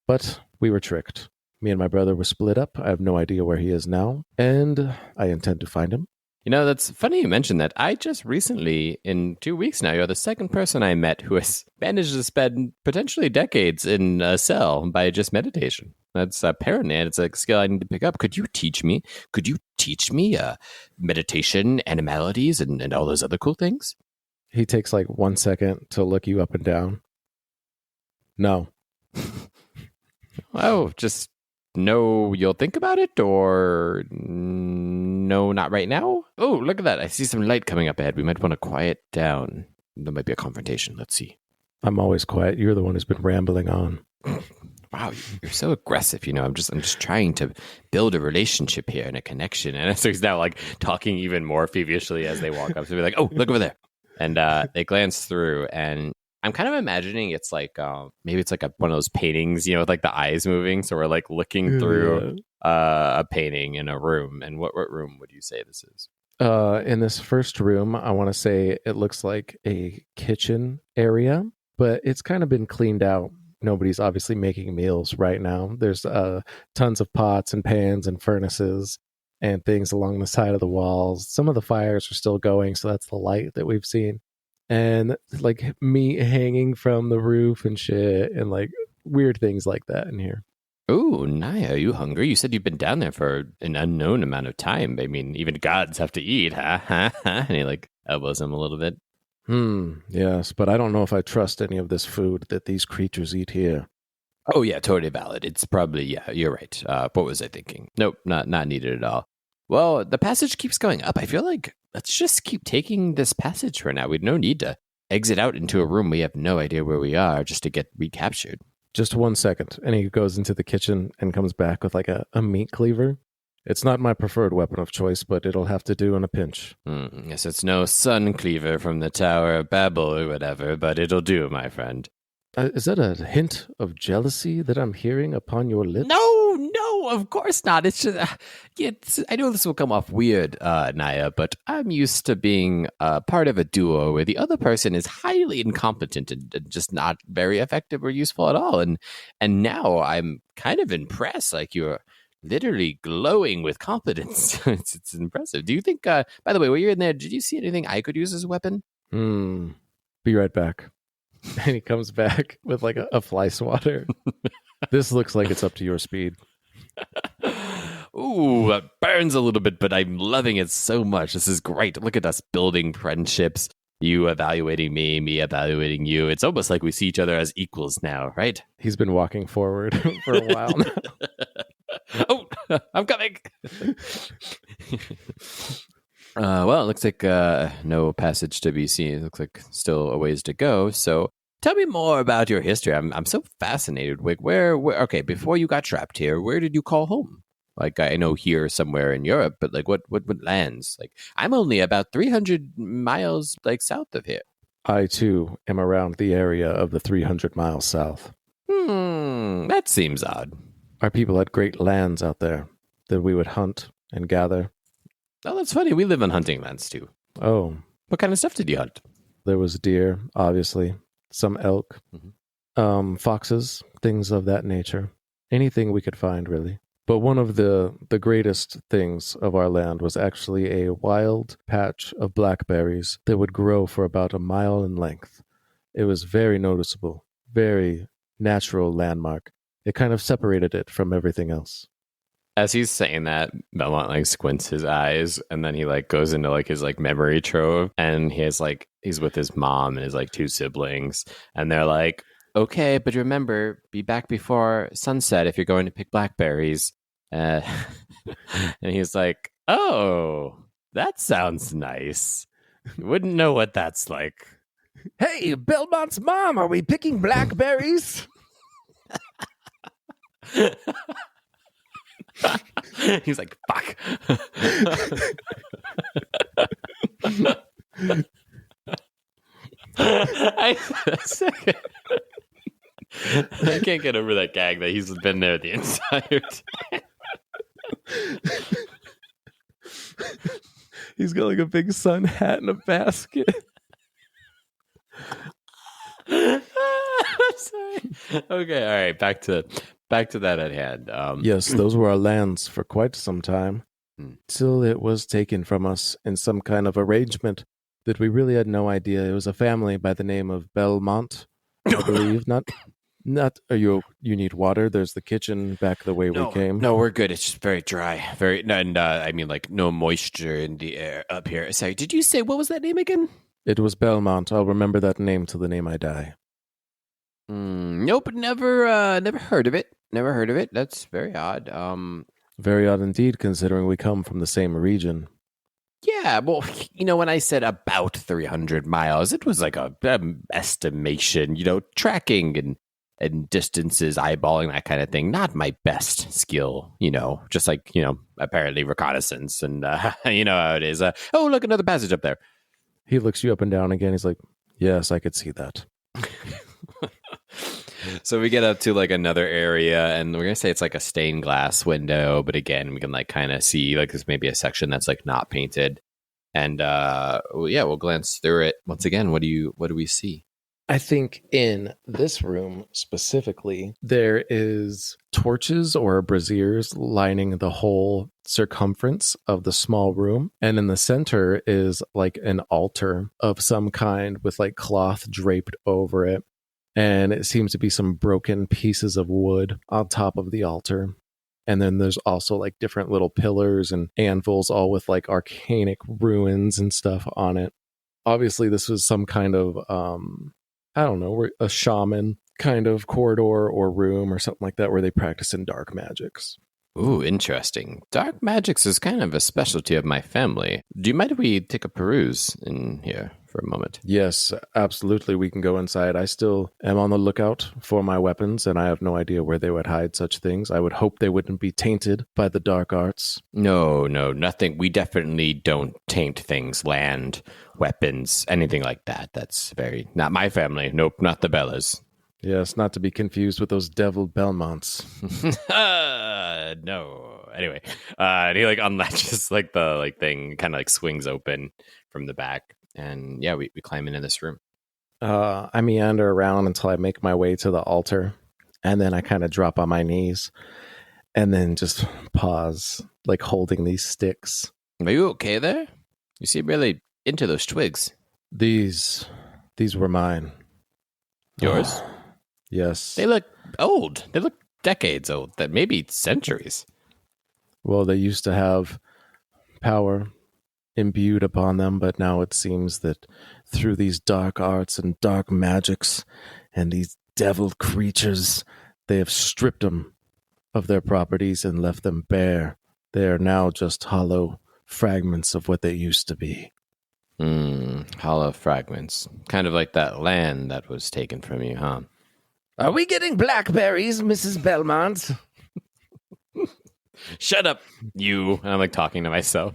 But we were tricked. Me and my brother were split up. I have no idea where he is now, and I intend to find him. That's funny you mentioned that. I just recently, in 2 weeks now, you're the second person I met who has managed to spend potentially decades in a cell by just meditation. That's apparently, it's a skill I need to pick up. Could you teach me? Meditation, animalities, and all those other cool things? He takes like 1 second to look you up and down. No. Oh, just no, you'll think about it, or no, not right now? Oh, look at that. I see some light coming up ahead. We might want to quiet down. There might be a confrontation. Let's see. I'm always quiet. You're the one who's been rambling on. Wow, you're so aggressive. I'm just trying to build a relationship here and a connection. And so he's now like talking even more feverishly as they walk up. So we're like, oh, look over there. And they glance through, and I'm kind of imagining it's like maybe it's like one of those paintings, with like the eyes moving. So we're like looking through a painting in a room. And what room would you say this is? In this first room, I want to say it looks like a kitchen area, but it's kind of been cleaned out. Nobody's obviously making meals right now. There's tons of pots and pans and furnaces and things along the side of the walls. Some of the fires are still going, so that's the light that we've seen. And like meat hanging from the roof and shit, and like weird things like that in here. Ooh, Naya, are you hungry? You said you've been down there for an unknown amount of time. I mean, even gods have to eat, huh? And he like elbows him a little bit. Yes, but I don't know if I trust any of this food that these creatures eat here. Oh yeah, totally valid. It's probably, yeah, you're right. What was I thinking? Nope, not needed at all. Well, the passage keeps going up. I feel like let's just keep taking this passage for now. We'd no need to exit out into a room we have no idea where we are just to get recaptured. Just 1 second. And he goes into the kitchen and comes back with like a meat cleaver. It's not my preferred weapon of choice, but it'll have to do in a pinch. Yes, it's no sun cleaver from the Tower of Babel or whatever, but it'll do, my friend. Is that a hint of jealousy that I'm hearing upon your lips? No, of course not. It's just, I know this will come off weird, Naya, but I'm used to being part of a duo where the other person is highly incompetent and just not very effective or useful at all. And now I'm kind of impressed. Like you're literally glowing with confidence. It's impressive. Do you think, by the way, while you're in there, did you see anything I could use as a weapon? Be right back. And he comes back with like a fly swatter. This looks like it's up to your speed. Ooh, that burns a little bit, but I'm loving it so much. This is great. Look at us building friendships. You evaluating me evaluating you. It's almost like we see each other as equals now, right? He's been walking forward for a while now. Oh, I'm coming. Well, it looks like no passage to be seen. It looks like still a ways to go. So tell me more about your history. I'm so fascinated. Like, where, okay, before you got trapped here, where did you call home? Like, I know here somewhere in Europe, but like, what lands? Like, I'm only about 300 miles like south of here. I too am around the area of the 300 miles south. That seems odd. Our people had great lands out there that we would hunt and gather. Oh, that's funny. We live on hunting lands too. Oh. What kind of stuff did you hunt? There was deer, obviously, some elk, foxes, things of that nature. Anything we could find, really. But one of the greatest things of our land was actually a wild patch of blackberries that would grow for about a mile in length. It was very noticeable, very natural landmark. It kind of separated it from everything else. As he's saying that, Belmont like squints his eyes, and then he like goes into like his like memory trove, and he's with his mom and his like two siblings, and they're like, Okay, but remember, be back before sunset if you're going to pick blackberries. Uh, and he's like, oh, that sounds nice. Wouldn't know what that's like. Hey, Belmont's mom, are we picking blackberries? He's like, fuck. I can't get over that gag that he's been there the entire time. He's got like a big sun hat and a basket. I'm sorry. Okay, all right. Back to that at hand. Yes, those were our lands for quite some time, Hmm. till it was taken from us in some kind of arrangement that we really had no idea. It was a family by the name of Belmont, I believe. Not. Are you need water? There's the kitchen back the way we came. No, we're good. It's just very dry. And I mean, like, no moisture in the air up here. Sorry, did you say what was that name again? It was Belmont. I'll remember that name till the name I die. Nope, never heard of it. Never heard of it. That's very odd. Very odd indeed, considering we come from the same region. Yeah, well, when I said about 300 miles, it was like a estimation, tracking and distances, eyeballing, that kind of thing. Not my best skill, just like, apparently reconnaissance and, you know how it is. Oh, look, another passage up there. He looks you up and down again. He's like, yes, I could see that. So we get up to like another area, and we're gonna say it's like a stained glass window, but again, we can like kind of see like there's maybe a section that's like not painted, and we'll glance through it once again. What do we see? I think in this room specifically, there is torches or braziers lining the whole circumference of the small room. And in the center is like an altar of some kind with like cloth draped over it. And it seems to be some broken pieces of wood on top of the altar. And then there's also like different little pillars and anvils, all with like arcanic ruins and stuff on it. Obviously, this was some kind of I don't know, a shaman kind of corridor or room or something like that where they practice in dark magics. Ooh, interesting. Dark magics is kind of a specialty of my family. Do you mind if we take a peruse in here for a moment? Yes, absolutely. We can go inside. I still am on the lookout for my weapons, and I have no idea where they would hide such things. I would hope they wouldn't be tainted by the dark arts. No, nothing. We definitely don't taint things, land, weapons, anything like that. That's not my family. Nope, not the Bellas. Yes, not to be confused with those devil Belmonts. No. Anyway, and he like unlatches like the like thing, kind of like swings open from the back, and yeah, we climb into this room. I meander around until I make my way to the altar, and then I kind of drop on my knees, and then just pause, like holding these sticks. Are you okay there? You seem really into those twigs. These were mine. Yours? Yes. They look old. They look decades old. That maybe centuries. Well, they used to have power imbued upon them, but now it seems that through these dark arts and dark magics and these devil creatures, they have stripped them of their properties and left them bare. They are now just hollow fragments of what they used to be. Hollow fragments. Kind of like that land that was taken from you, huh? Are we getting blackberries, Mrs. Belmont? Shut up, you. And I'm like talking to myself.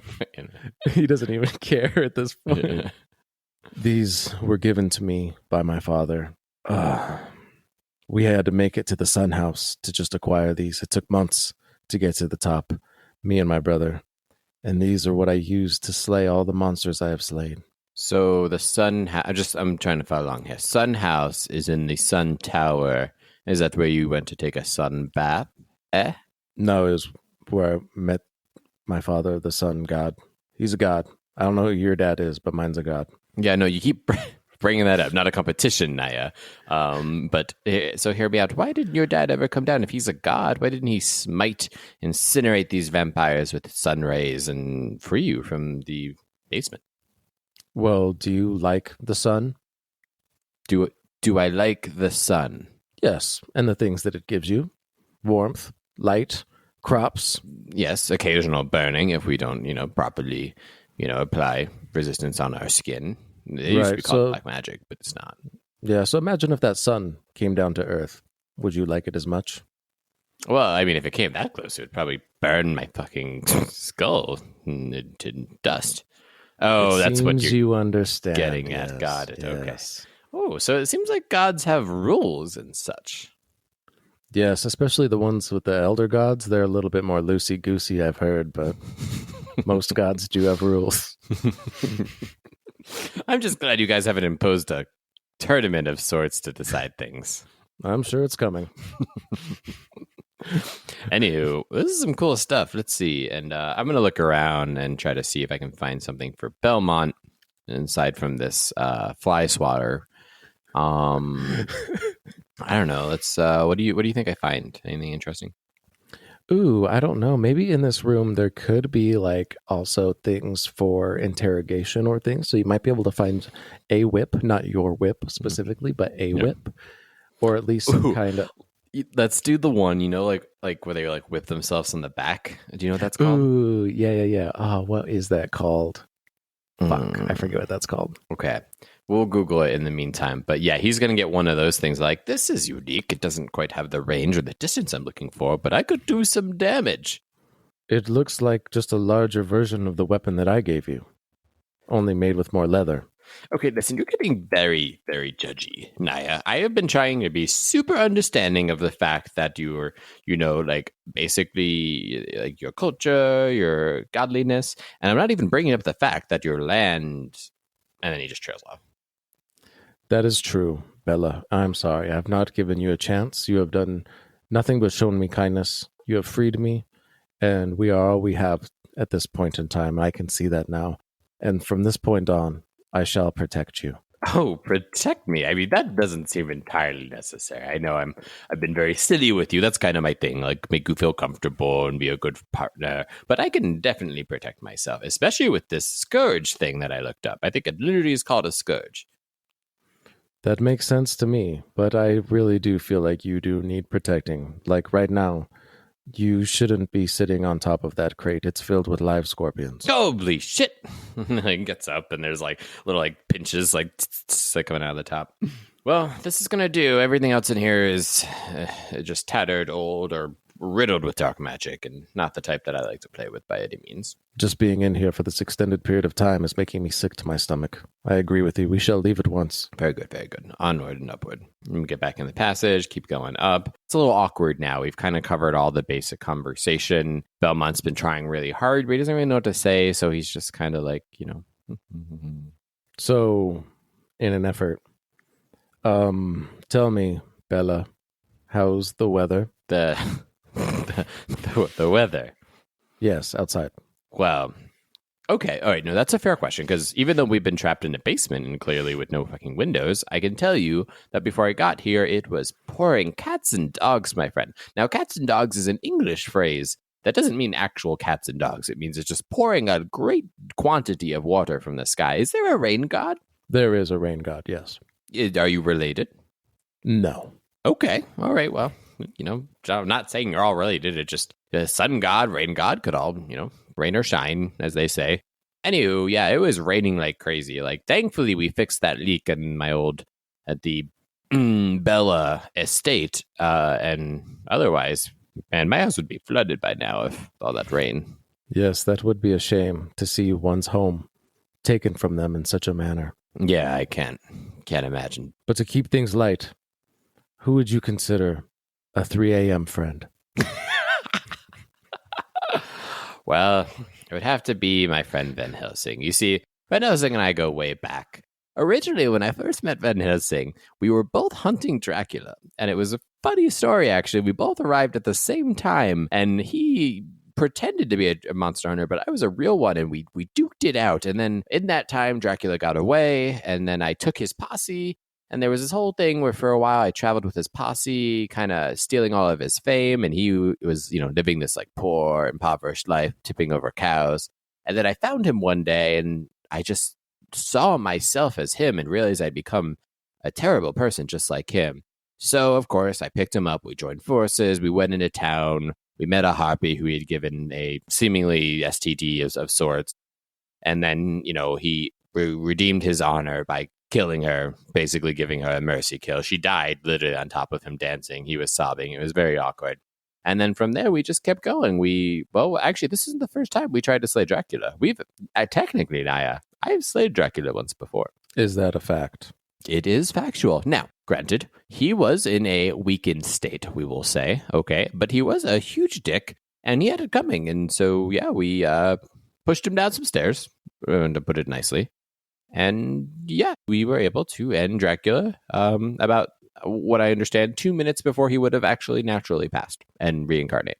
He doesn't even care at this point. Yeah. These were given to me by my father. We had to make it to the Sun House to just acquire these. It took months to get to the top, me and my brother. And these are what I used to slay all the monsters I have slain. So the I'm trying to follow along here. Sun House is in the Sun Tower. Is that where you went to take a sun bath? No, it was where I met my father, the sun god. He's a god. I don't know who your dad is, but mine's a god. Yeah, no, you keep bringing that up. Not a competition, Naya. But so hear me out. Why didn't your dad ever come down? If he's a god, why didn't he incinerate these vampires with sun rays and free you from the basement? Well, do you like the sun? Do Do I like the sun? Yes, and the things that it gives you. Warmth, light, crops. Yes, occasional burning if we don't, properly, apply resistance on our skin. It used to be called black magic, but it's not. Yeah, so imagine if that sun came down to Earth. Would you like it as much? Well, I mean, if it came that close, it would probably burn my fucking skull into dust. Oh, that's what you understand. Getting at. Got it. Yes. Okay. Oh, so it seems like gods have rules and such. Yes, especially the ones with the elder gods. They're a little bit more loosey-goosey, I've heard, but most gods do have rules. I'm just glad you guys haven't imposed a tournament of sorts to decide things. I'm sure it's coming. Anywho, this is some cool stuff. Let's see. And I'm going to look around and try to see if I can find something for Belmont aside from this fly swatter. I don't know. Let's. What do you think I find? Anything interesting? Ooh, I don't know. Maybe in this room there could be like also things for interrogation or things. So you might be able to find a whip, not your whip specifically, but a whip, or at least some kind of. Let's do the one, like where they like whip themselves on the back. Do you know what that's called? Ooh, yeah. Oh, what is that called? Fuck, I forget what that's called. Okay. We'll Google it in the meantime. But yeah, he's going to get one of those things like, this is unique. It doesn't quite have the range or the distance I'm looking for, but I could do some damage. It looks like just a larger version of the weapon that I gave you, only made with more leather. Okay, listen, you're getting very, very judgy, Naya. I have been trying to be super understanding of the fact that you're, basically like your culture, your godliness, and I'm not even bringing up the fact that your land, and then he just trails off. That is true, Bella. I'm sorry. I have not given you a chance. You have done nothing but shown me kindness. You have freed me, and we are all we have at this point in time. I can see that now. And from this point on, I shall protect you. Oh, protect me. I mean, that doesn't seem entirely necessary. I know I've been very silly with you. That's kind of my thing, like make you feel comfortable and be a good partner. But I can definitely protect myself, especially with this scourge thing that I looked up. I think it literally is called a scourge. That makes sense to me, but I really do feel like you do need protecting. Like right now, you shouldn't be sitting on top of that crate. It's filled with live scorpions. Holy shit. He gets up and there's like little like pinches like coming out of the top. Well, this is going to do. Everything else in here is just tattered, old, or riddled with dark magic, and not the type that I like to play with by any means. Just being in here for this extended period of time is making me sick to my stomach. I agree with you. We shall leave at once. Very good, very good. Onward and upward. We get back in the passage, keep going up. It's a little awkward now. We've kind of covered all the basic conversation. Belmont's been trying really hard, but he doesn't really know what to say, so he's just kind of like, So, in an effort, tell me, Bella, how's the weather? The weather. Yes, outside. Well, okay. All right. No, that's a fair question, because even though we've been trapped in a basement and clearly with no fucking windows, I can tell you that before I got here, it was pouring cats and dogs, my friend. Now, cats and dogs is an English phrase. That doesn't mean actual cats and dogs. It means it's just pouring a great quantity of water from the sky. Is there a rain god? There is a rain god, yes. Are you related? No. Okay. All right. Well, I'm not saying you're all related. It just the sun god, rain god could all, rain or shine, as they say. Anywho, yeah, it was raining like crazy. Like, thankfully, we fixed that leak in at the Bella estate. And otherwise, man, my house would be flooded by now if all that rain. Yes, that would be a shame to see one's home taken from them in such a manner. Yeah, I can't imagine. But to keep things light, who would you consider a 3 a.m. friend? Well, it would have to be my friend Van Helsing. You see, Van Helsing and I go way back. Originally, when I first met Van Helsing, we were both hunting Dracula. And it was a funny story, actually. We both arrived at the same time, and he pretended to be a monster hunter, but I was a real one, and we duked it out. And then in that time, Dracula got away, and then I took his posse. And there was this whole thing where for a while I traveled with his posse, kind of stealing all of his fame. And he was, living this like poor, impoverished life, tipping over cows. And then I found him one day and I just saw myself as him and realized I'd become a terrible person just like him. So, of course, I picked him up. We joined forces. We went into town. We met a harpy who he had given a seemingly STD of sorts. And then, he redeemed his honor by killing her, basically giving her a mercy kill. She died literally on top of him dancing. He was sobbing. It was very awkward. And then from there, we just kept going. Actually, this isn't the first time we tried to slay Dracula. Technically, Naya, I have slayed Dracula once before. Is that a fact? It is factual. Now, granted, he was in a weakened state, we will say, okay? But he was a huge dick, and he had it coming. And so, yeah, we pushed him down some stairs, to put it nicely. And, yeah, we were able to end Dracula about, what I understand, 2 minutes before he would have actually naturally passed and reincarnate.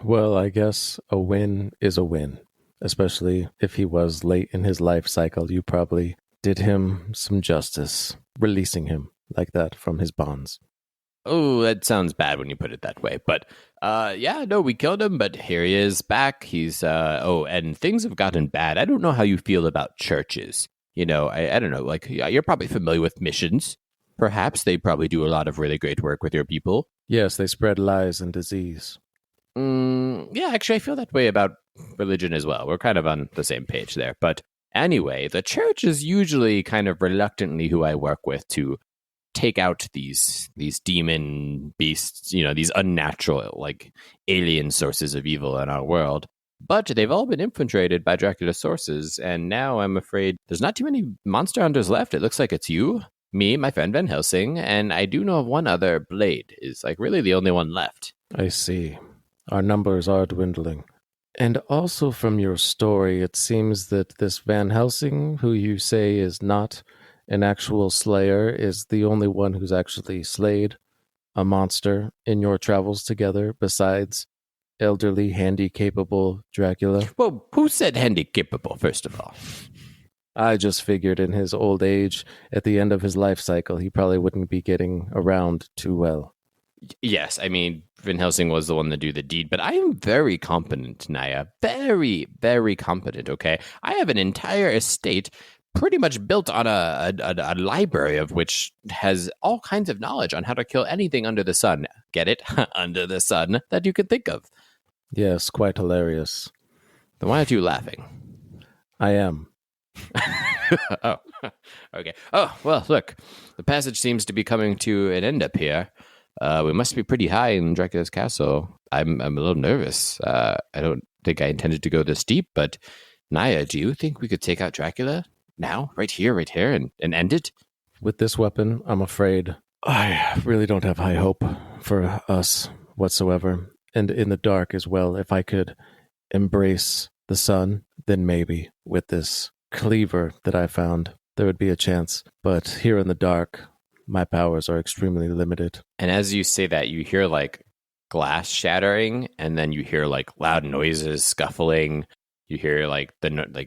Well, I guess a win is a win, especially if he was late in his life cycle. You probably did him some justice, releasing him like that from his bonds. Oh, that sounds bad when you put it that way. But we killed him, but here he is back. He's, and things have gotten bad. I don't know how you feel about churches. I don't know, you're probably familiar with missions. Perhaps they probably do a lot of really great work with your people. Yes, they spread lies and disease. Yeah, actually, I feel that way about religion as well. We're kind of on the same page there. But anyway, the church is usually kind of reluctantly who I work with to take out these demon beasts, these unnatural, alien sources of evil in our world. But they've all been infiltrated by Dracula's sources, and now I'm afraid there's not too many monster hunters left. It looks like it's you, me, my friend Van Helsing, and I do know of one other. Blade is really the only one left. I see. Our numbers are dwindling. And also from your story, it seems that this Van Helsing, who you say is not an actual slayer, is the only one who's actually slayed a monster in your travels together, besides elderly, handy-capable Dracula. Well, who said handy-capable, first of all? I just figured in his old age, at the end of his life cycle, he probably wouldn't be getting around too well. Yes, I mean, Van Helsing was the one to do the deed, but I am very competent, Naya. Very, very competent, okay? I have an entire estate pretty much built on a library of which has all kinds of knowledge on how to kill anything under the sun. Get it? Under the sun that you can think of. Yes, quite hilarious. Then why aren't you laughing? I am. Oh, okay. Oh, well, look, the passage seems to be coming to an end up here. We must be pretty high in Dracula's castle. I'm a little nervous. I don't think I intended to go this deep, but Naya, do you think we could take out Dracula now, right here, and end it? With this weapon, I'm afraid I really don't have high hope for us whatsoever. And in the dark as well. If I could embrace the sun, then maybe with this cleaver that I found, there would be a chance. But here in the dark, my powers are extremely limited. And as you say that, you hear glass shattering, and then you hear loud noises, scuffling. You hear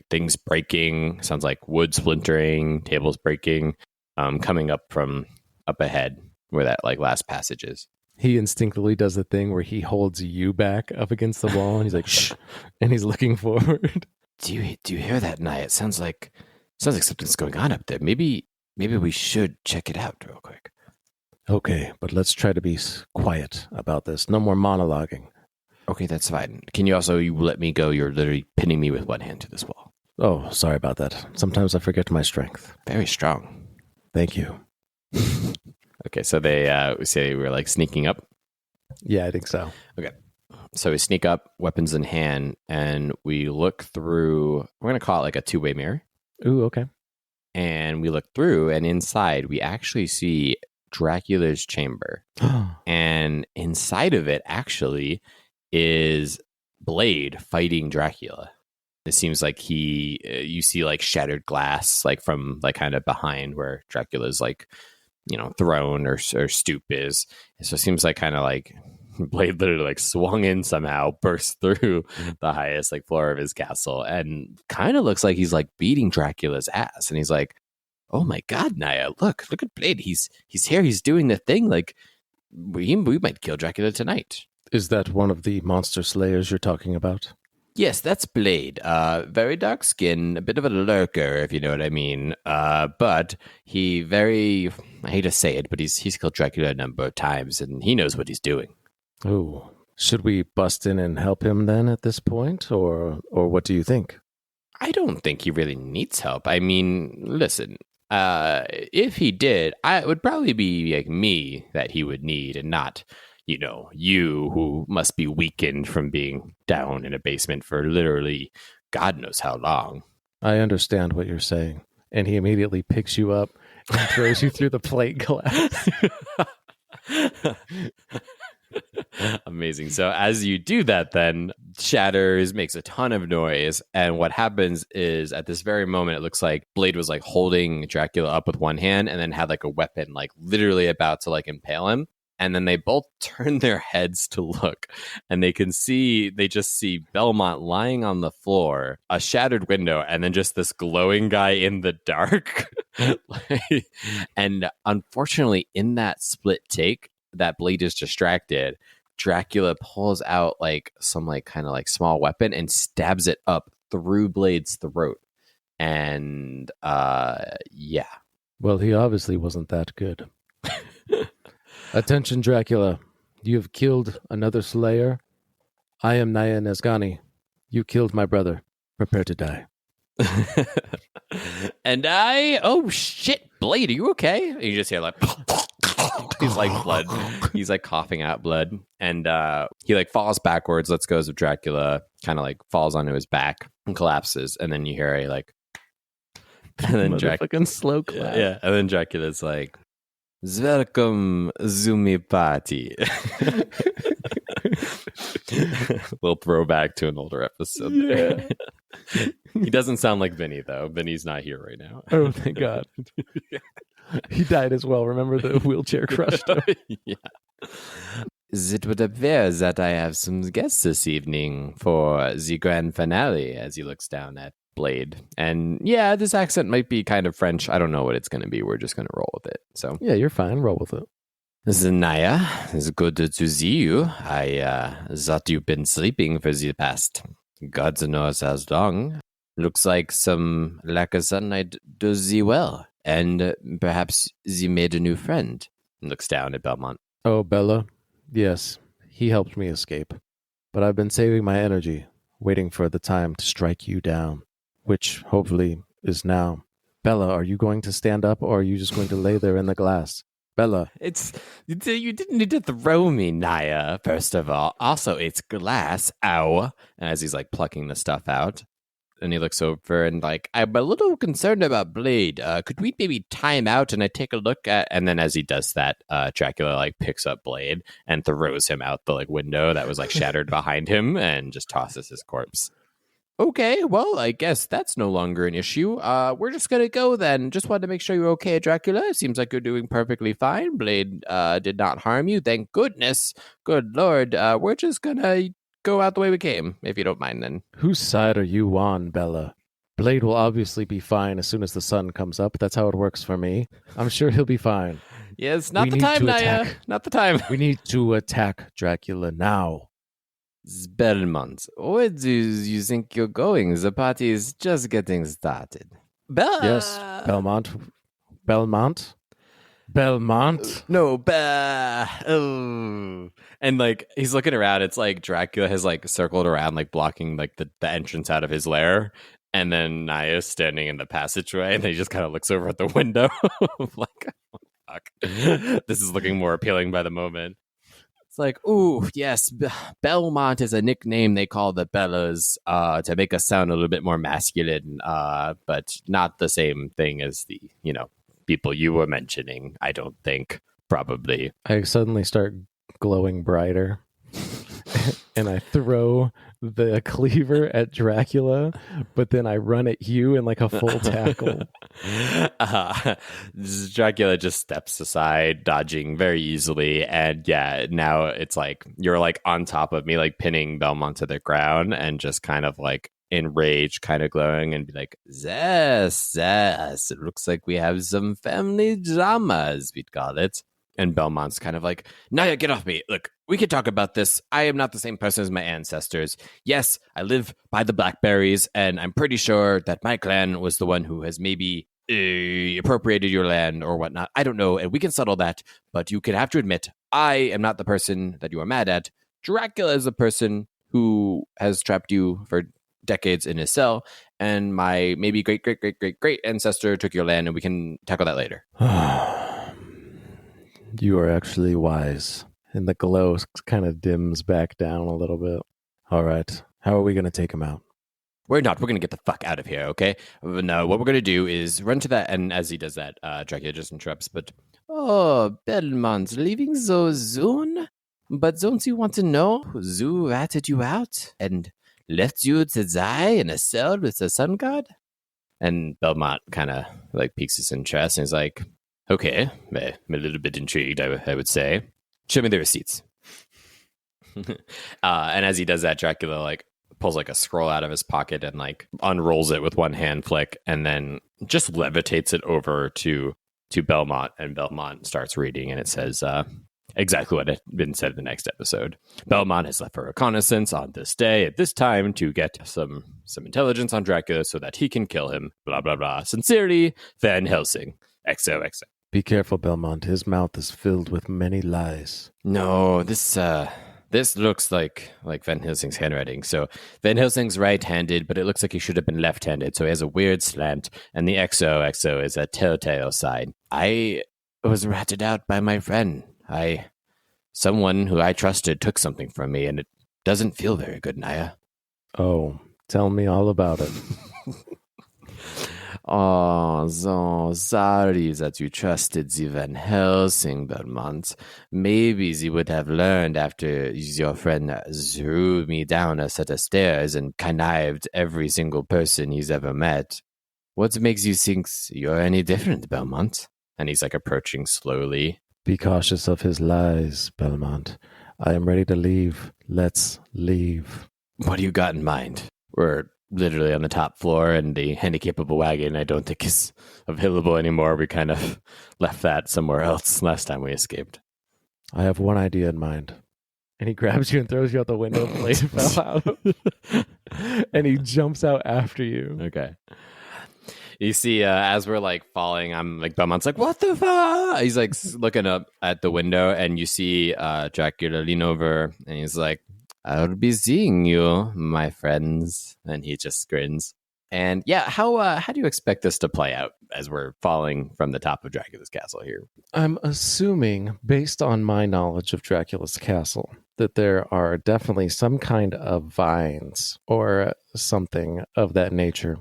things breaking. Sounds like wood splintering, tables breaking, coming up from up ahead where that last passage is. He instinctively does the thing where he holds you back up against the wall, and he's like, shh, and he's looking forward. Do you hear that, Nye? It sounds like something's going on up there. Maybe we should check it out real quick. Okay, but let's try to be quiet about this. No more monologuing. Okay, that's fine. Can you let me go? You're literally pinning me with one hand to this wall. Oh, sorry about that. Sometimes I forget my strength. Very strong. Thank you. Okay, so they say we're sneaking up. Yeah, I think so. Okay. So we sneak up, weapons in hand, and we look through, we're going to call it a two-way mirror. Ooh, okay. And we look through, and inside we actually see Dracula's chamber. And inside of it actually is Blade fighting Dracula. It seems like you see shattered glass, from kind of behind where Dracula's throne or stoop is. And so it seems kind of Blade literally swung in somehow, burst through the highest floor of his castle, and kind of looks like he's beating Dracula's ass. And he's like, "Oh my God, Naya! Look at Blade. He's here. He's doing the thing. We might kill Dracula tonight." Is that one of the monster slayers you're talking about? Yes, that's Blade. Very dark skin, a bit of a lurker, if you know what I mean. But I hate to say it, but he's killed Dracula a number of times, and he knows what he's doing. Oh, should we bust in and help him then at this point, or what do you think? I don't think he really needs help. I mean, listen, if he did, it would probably be like me that he would need, and not, you who must be weakened from being down in a basement for literally God knows how long. I understand what you're saying. And he immediately picks you up and throws you through the plate glass. Amazing. So as you do that, then shatters, makes a ton of noise. And what happens is at this very moment, it looks like Blade was like holding Dracula up with one hand and then had like a weapon, like literally about to like impale him. And then they both turn their heads to look, and they just see Belmont lying on the floor, a shattered window, and then just this glowing guy in the dark. And unfortunately, in that split take, that Blade is distracted. Dracula pulls out like some like kind of like small weapon and stabs it up through Blade's throat. And yeah. Well, he obviously wasn't that good. Attention, Dracula. You have killed another slayer. I am Nayenezgani. You killed my brother. Prepare to die. And oh shit, Blade, are you okay? And you just hear like he's like blood. He's like coughing out blood. And he like falls backwards, lets go of Dracula, kind of like falls onto his back and collapses. And then you hear a like and then Dracula slow clap. Yeah. And then Dracula's like, Welcome, Zumi Party. Little throwback to an older episode. Yeah. He doesn't sound like Vinny, though. Vinny's not here right now. Oh, thank God. He died as well. Remember the wheelchair crushed him? Yeah. It would appear that I have some guests this evening for the grand finale, as he looks down at Blade. And yeah, this accent might be kind of French. I don't know what it's going to be. We're just going to roll with it. So yeah, you're fine. Roll with it. Zanaya, it's good to see you. I thought you've been sleeping for the past God knows how long. Looks like some lack of sunlight does thee well. And perhaps thee made a new friend. Looks down at Belmont. Oh, Bella. Yes, he helped me escape. But I've been saving my energy, waiting for the time to strike you down, which hopefully is now. Bella, are you going to stand up, or are you just going to lay there in the glass? Bella. You didn't need to throw me, Naya, first of all. Also, it's glass. Ow. And as he's like plucking the stuff out, and he looks over and like, I'm a little concerned about Blade. Could we maybe tie him out and I take a look at? And then as he does that, Dracula like picks up Blade and throws him out the like window that was like shattered behind him and just tosses his corpse. Okay, well, I guess that's no longer an issue. We're just gonna go then. Just wanted to make sure you're okay, Dracula. Seems like you're doing perfectly fine. Blade did not harm you, thank goodness. Good Lord. We're just gonna go out the way we came, if you don't mind then. Whose side are you on, Bella? Blade will obviously be fine as soon as the sun comes up. That's how it works for me. I'm sure he'll be fine. Yes, not the time, Naya. Not the time. We need to attack Dracula now. Belmont, where do you think you're going? The party is just getting started. Yes, Belmont. Belmont? Belmont? No, oh. And like he's looking around, it's like Dracula has like circled around, like blocking like the entrance out of his lair. And then Naya's standing in the passageway, and he just kind of looks over at the window. Like, oh, fuck. This is looking more appealing by the moment. It's like, ooh, yes, Belmont is a nickname they call the Bellas to make us sound a little bit more masculine, but not the same thing as the, people you were mentioning, I don't think, probably. I suddenly start glowing brighter, and I throw the cleaver at Dracula, but then I run at you in like a full tackle. Dracula just steps aside, dodging very easily, and yeah, now it's like you're like on top of me, like pinning Belmont to the ground, and just kind of like enraged, kind of glowing, and be like, yes, it looks like we have some family drama, as we'd call it. And Belmont's kind of like, Naya, get off me. Look, we can talk about this. I am not the same person as my ancestors. Yes, I live by the blackberries, and I'm pretty sure that my clan was the one who has maybe appropriated your land or whatnot. I don't know, and we can settle that, but you can have to admit, I am not the person that you are mad at. Dracula is the person who has trapped you for decades in his cell, and my maybe great ancestor took your land, and we can tackle that later. You are actually wise. And the glow kind of dims back down a little bit. All right. How are we going to take him out? We're not. We're going to get the fuck out of here, okay? No, what we're going to do is run to that. And as he does that, Dracula just interrupts. But, Belmont, leaving so soon? But don't you want to know who ratted you out and left you to die in a cell with the sun god? And Belmont kind of like piques his interest and he's like, okay, I'm a little bit intrigued, I would say. Show me the receipts. And as he does that, Dracula like pulls like a scroll out of his pocket and like unrolls it with one hand flick and then just levitates it over to Belmont. And Belmont starts reading and it says exactly what had been said in the next episode. Belmont has left for reconnaissance on this day at this time to get some intelligence on Dracula so that he can kill him. Blah, blah, blah. Sincerely, Van Helsing. XOXO. Be careful, Belmont. His mouth is filled with many lies. No, this looks like Van Helsing's handwriting. So Van Helsing's right-handed, but it looks like he should have been left-handed. So he has a weird slant, and the XOXO is a telltale sign. I was ratted out by my friend. Someone who I trusted took something from me, and it doesn't feel very good, Naya. Oh, tell me all about it. Oh, so sorry that you trusted the Van Helsing, Belmont. Maybe you would have learned after your friend threw me down a set of stairs and connived every single person he's ever met. What makes you think you're any different, Belmont? And he's like approaching slowly. Be cautious of his lies, Belmont. I am ready to leave. Let's leave. What do you got in mind? We're literally on the top floor and the handicapable wagon I don't think is available anymore. We kind of left that somewhere else last time we escaped. I have one idea in mind. And he grabs you and throws you out the window. Blade fell out. And he jumps out after you. Okay. You see, as we're like falling, I'm like, Belmont's like, what the fuck? He's like looking up at the window and you see Dracula lean over and he's like, I'll be seeing you, my friends. And he just grins. And yeah, how do you expect this to play out as we're falling from the top of Dracula's castle here? I'm assuming, based on my knowledge of Dracula's castle, that there are definitely some kind of vines or something of that nature.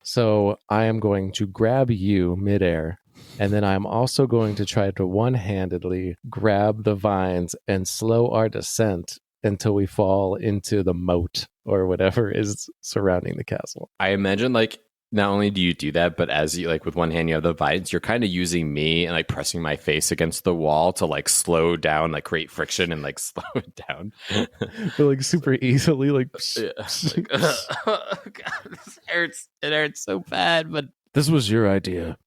So I am going to grab you midair, and then I'm also going to try to one-handedly grab the vines and slow our descent until we fall into the moat or whatever is surrounding the castle. I imagine like not only do you do that, but as you like with one hand you have the vines, you're kind of using me and like pressing my face against the wall to like slow down, like create friction and like slow it down. But like super easily, like, yeah. Like oh God, this hurts. It hurts so bad, but this was your idea.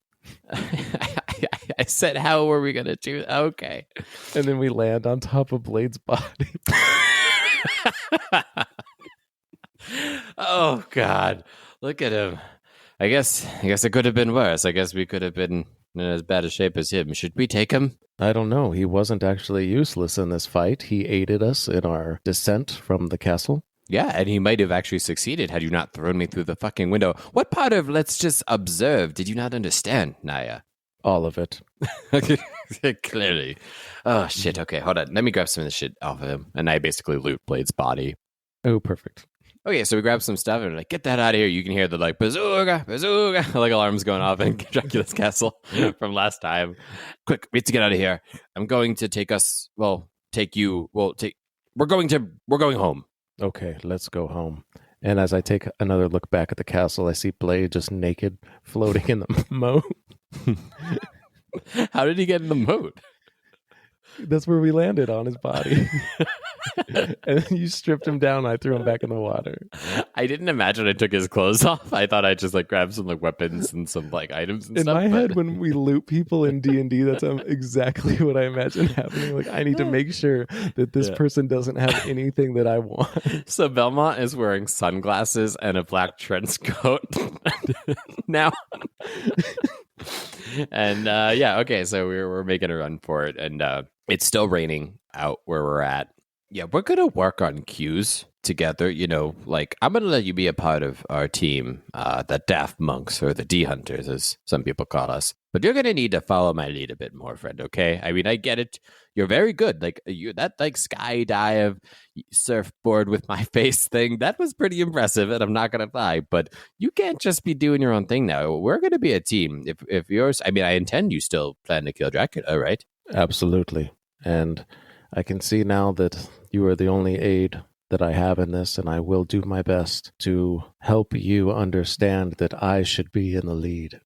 I said, how were we gonna do that? Okay. And then we land on top of Blade's body. Oh God, look at him. I guess it could have been worse. I guess we could have been in as bad a shape as him. Should we take him? I don't know. He wasn't actually useless in this fight. He aided us in our descent from the castle. Yeah, and he might have actually succeeded had you not thrown me through the fucking window. What part of let's just observe did you not understand, Naya? All of it. Clearly. Oh, shit. Okay, hold on. Let me grab some of this shit off of him. And I basically loot Blade's body. Oh, perfect. Okay, so we grab some stuff and we're like, get that out of here. You can hear the like, bazooka, bazooka, like alarms going off in Dracula's castle from last time. Quick, we have to get out of here. I'm going to take us, we're going home. Okay, let's go home. And as I take another look back at the castle, I see Blade just naked, floating in the moat. How did he get in the moat? That's where we landed, on his body. And then you stripped him down. I threw him back in the water. I didn't imagine I took his clothes off. I thought I'd just like grab some like weapons and some like items and In stuff. my head, when we loot people in D&D, that's exactly what I imagine happening. Like, I need to make sure that this person doesn't have anything that I want. So Belmont is wearing sunglasses and a black trench coat now. And okay, so we're making a run for it, and it's still raining out where we're at. Yeah, we're gonna work on cues together. You know, like I'm gonna let you be a part of our team, the Daft Monks or the D Hunters, as some people call us. But you're gonna need to follow my lead a bit more, friend. Okay? I mean, I get it. You're very good. Like that like skydive surfboard with my face thing. That was pretty impressive, and I'm not gonna lie. But you can't just be doing your own thing now. We're gonna be a team. If yours, I mean, I intend you still plan to kill Dracula, right? Absolutely. And I can see now that you are the only aid that I have in this, and I will do my best to help you understand that I should be in the lead.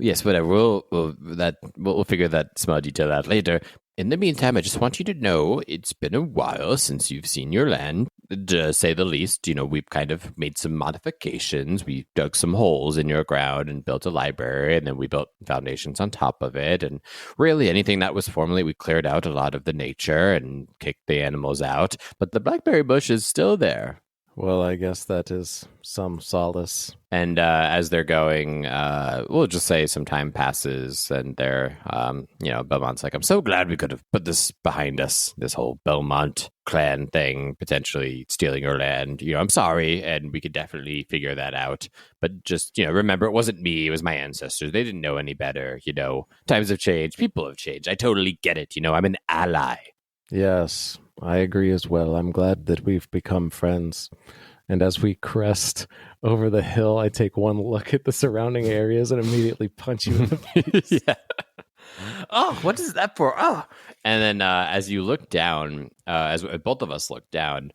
Yes, whatever. We'll figure that small detail out later. In the meantime, I just want you to know it's been a while since you've seen your land, to say the least. You know, we've kind of made some modifications. We dug some holes in your ground and built a library, and then we built foundations on top of it. And really anything that was formerly, we cleared out a lot of the nature and kicked the animals out. But the blackberry bush is still there. Well, I guess that is some solace. And as they're going, we'll just say some time passes, and they're, Belmont's like, I'm so glad we could have put this behind us, this whole Belmont clan thing, potentially stealing your land. You know, I'm sorry, and we could definitely figure that out. But just, remember, it wasn't me, it was my ancestors. They didn't know any better, Times have changed, people have changed. I totally get it, I'm an ally. Yes, I agree as well. I'm glad that we've become friends. And as we crest over the hill, I take one look at the surrounding areas and immediately punch you in the face. Yeah. Oh, what is that for? Oh. And then as you look down, as both of us look down,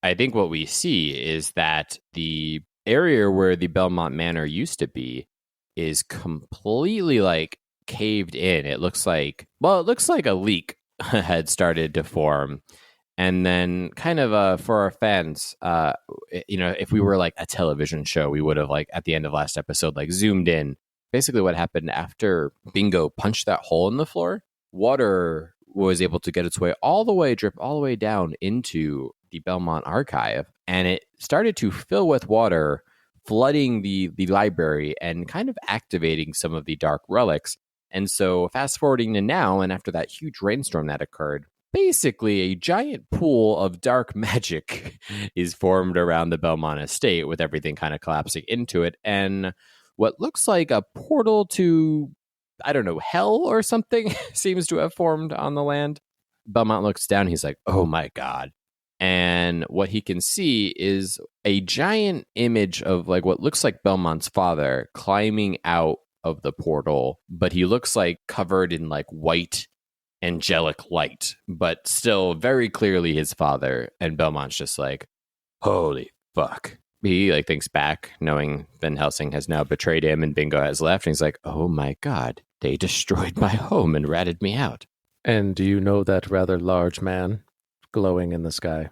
I think what we see is that the area where the Belmont Manor used to be is completely like caved in. It looks like a leak had started to form. And then kind of for our fans, if we were like a television show, we would have like at the end of last episode, like zoomed in. Basically what happened after Bingo punched that hole in the floor, water was able to get its way drip all the way down into the Belmont archive. And it started to fill with water, flooding the library and kind of activating some of the dark relics. And so fast forwarding to now, and after that huge rainstorm that occurred, basically a giant pool of dark magic is formed around the Belmont estate, with everything kind of collapsing into it. And what looks like a portal to, I don't know, hell or something seems to have formed on the land. Belmont looks down. He's like, oh my God. And what he can see is a giant image of like what looks like Belmont's father climbing out of the portal, but he looks like covered in like white angelic light, but still very clearly his father. And Belmont's just like, holy fuck. He like thinks back, knowing Van Helsing has now betrayed him and Bingo has left, and he's like, oh my God, they destroyed my home and ratted me out. And do you know that rather large man glowing in the sky?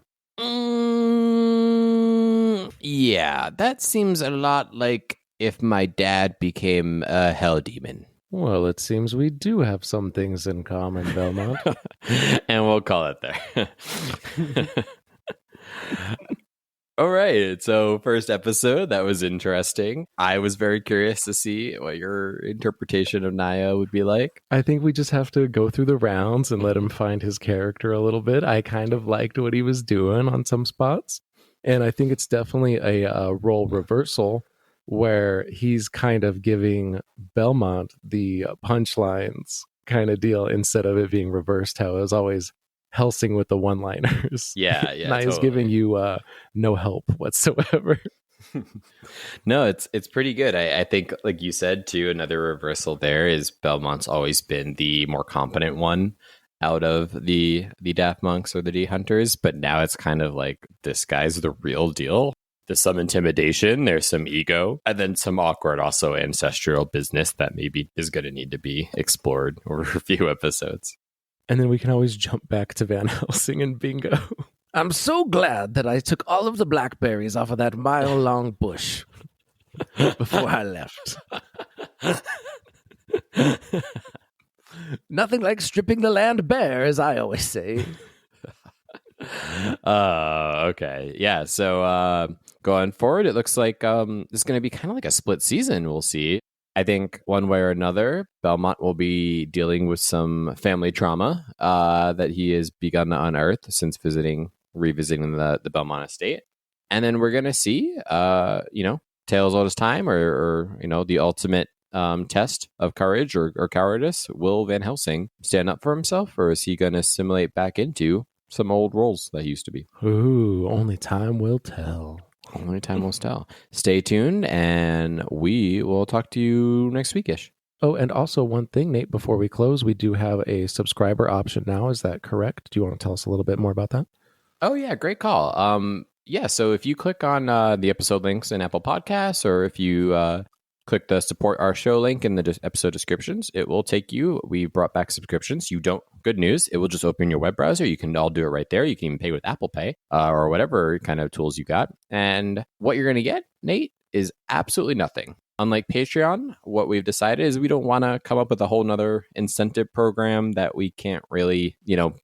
Yeah, that seems a lot like if my dad became a hell demon. Well, it seems we do have some things in common, Belmont. And we'll call it there. All right. So first episode, that was interesting. I was very curious to see what your interpretation of Naya would be like. I think we just have to go through the rounds and let him find his character a little bit. I kind of liked what he was doing on some spots. And I think it's definitely a role reversal where he's kind of giving Belmont the punchlines kind of deal instead of it being reversed, how it was always Helsing with the one-liners. Yeah. Naya's totally giving you no help whatsoever. No, it's pretty good. I think, like you said, too, another reversal there is Belmont's always been the more competent one out of the Daft Monks or the D Hunters, but now it's kind of like this guy's the real deal. There's some intimidation, there's some ego, and then some awkward also ancestral business that maybe is going to need to be explored over a few episodes. And then we can always jump back to Van Helsing and bingo. I'm so glad that I took all of the blackberries off of that mile-long bush before I left. Nothing like stripping the land bare, as I always say. Okay. Yeah. So going forward, it looks like this is going to be kind of like a split season. We'll see. I think one way or another, Belmont will be dealing with some family trauma that he has begun to unearth since revisiting the Belmont estate. And then we're going to see, tales all this time or the ultimate test of courage or cowardice. Will Van Helsing stand up for himself, or is he going to assimilate back into some old roles that he used to be? Ooh, only time will tell. Only time will tell. Stay tuned, and we will talk to you next weekish. Oh, and also one thing, Nate, before we close, we do have a subscriber option now. Is that correct? Do you want to tell us a little bit more about that? Oh, yeah. Great call. Yeah, so if you click on the episode links in Apple Podcasts, or if you click the support our show link in the episode descriptions, it will take you. We brought back subscriptions. Good news, it will just open your web browser. You can all do it right there. You can even pay with Apple Pay or whatever kind of tools you got. And what you're going to get, Nate, is absolutely nothing. Unlike Patreon, what we've decided is we don't want to come up with a whole nother incentive program that we can't really,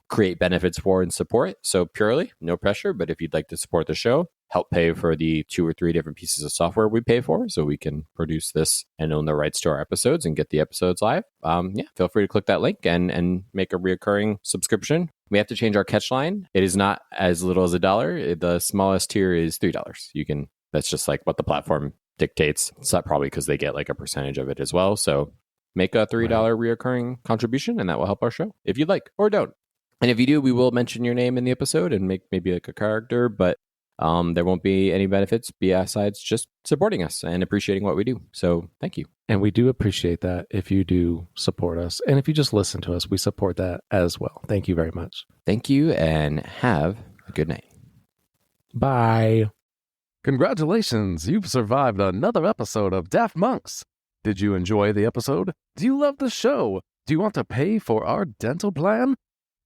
create benefits for and support. So purely, no pressure. But if you'd like to support the show, help pay for the 2 or 3 different pieces of software we pay for so we can produce this and own the rights to our episodes and get the episodes live. Feel free to click that link and make a reoccurring subscription. We have to change our catch line. It is not as little as $1. The smallest tier is $3. That's just like what the platform dictates. It's not probably because they get like a percentage of it as well. So make a $3 reoccurring contribution, and that will help our show if you'd like, or don't. And if you do, we will mention your name in the episode and make maybe like a character, but there won't be any benefits besides just supporting us and appreciating what we do. So thank you. And we do appreciate that if you do support us. And if you just listen to us, we support that as well. Thank you very much. Thank you, and have a good night. Bye. Congratulations, you've survived another episode of Daft Monks. Did you enjoy the episode? Do you love the show? Do you want to pay for our dental plan?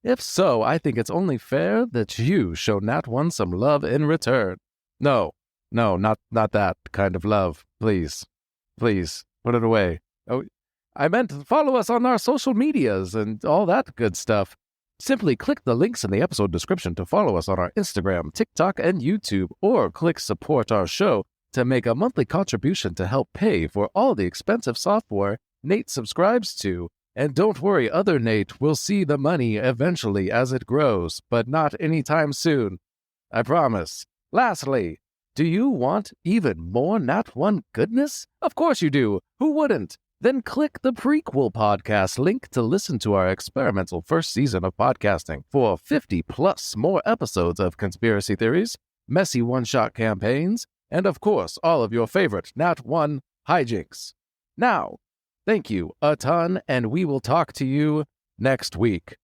If so, I think it's only fair that you show Nat One some love in return. No, not that kind of love. Please, put it away. Oh, I meant follow us on our social medias and all that good stuff. Simply click the links in the episode description to follow us on our Instagram, TikTok, and YouTube, or click support our show to make a monthly contribution to help pay for all the expensive software Nate subscribes to. And don't worry, other Nate will see the money eventually as it grows, but not anytime soon. I promise. Lastly, do you want even more Nat One goodness? Of course you do. Who wouldn't? Then click the prequel podcast link to listen to our experimental first season of podcasting for 50+ more episodes of conspiracy theories, messy one-shot campaigns, and of course, all of your favorite Nat One hijinks. Now, thank you a ton, and we will talk to you next week.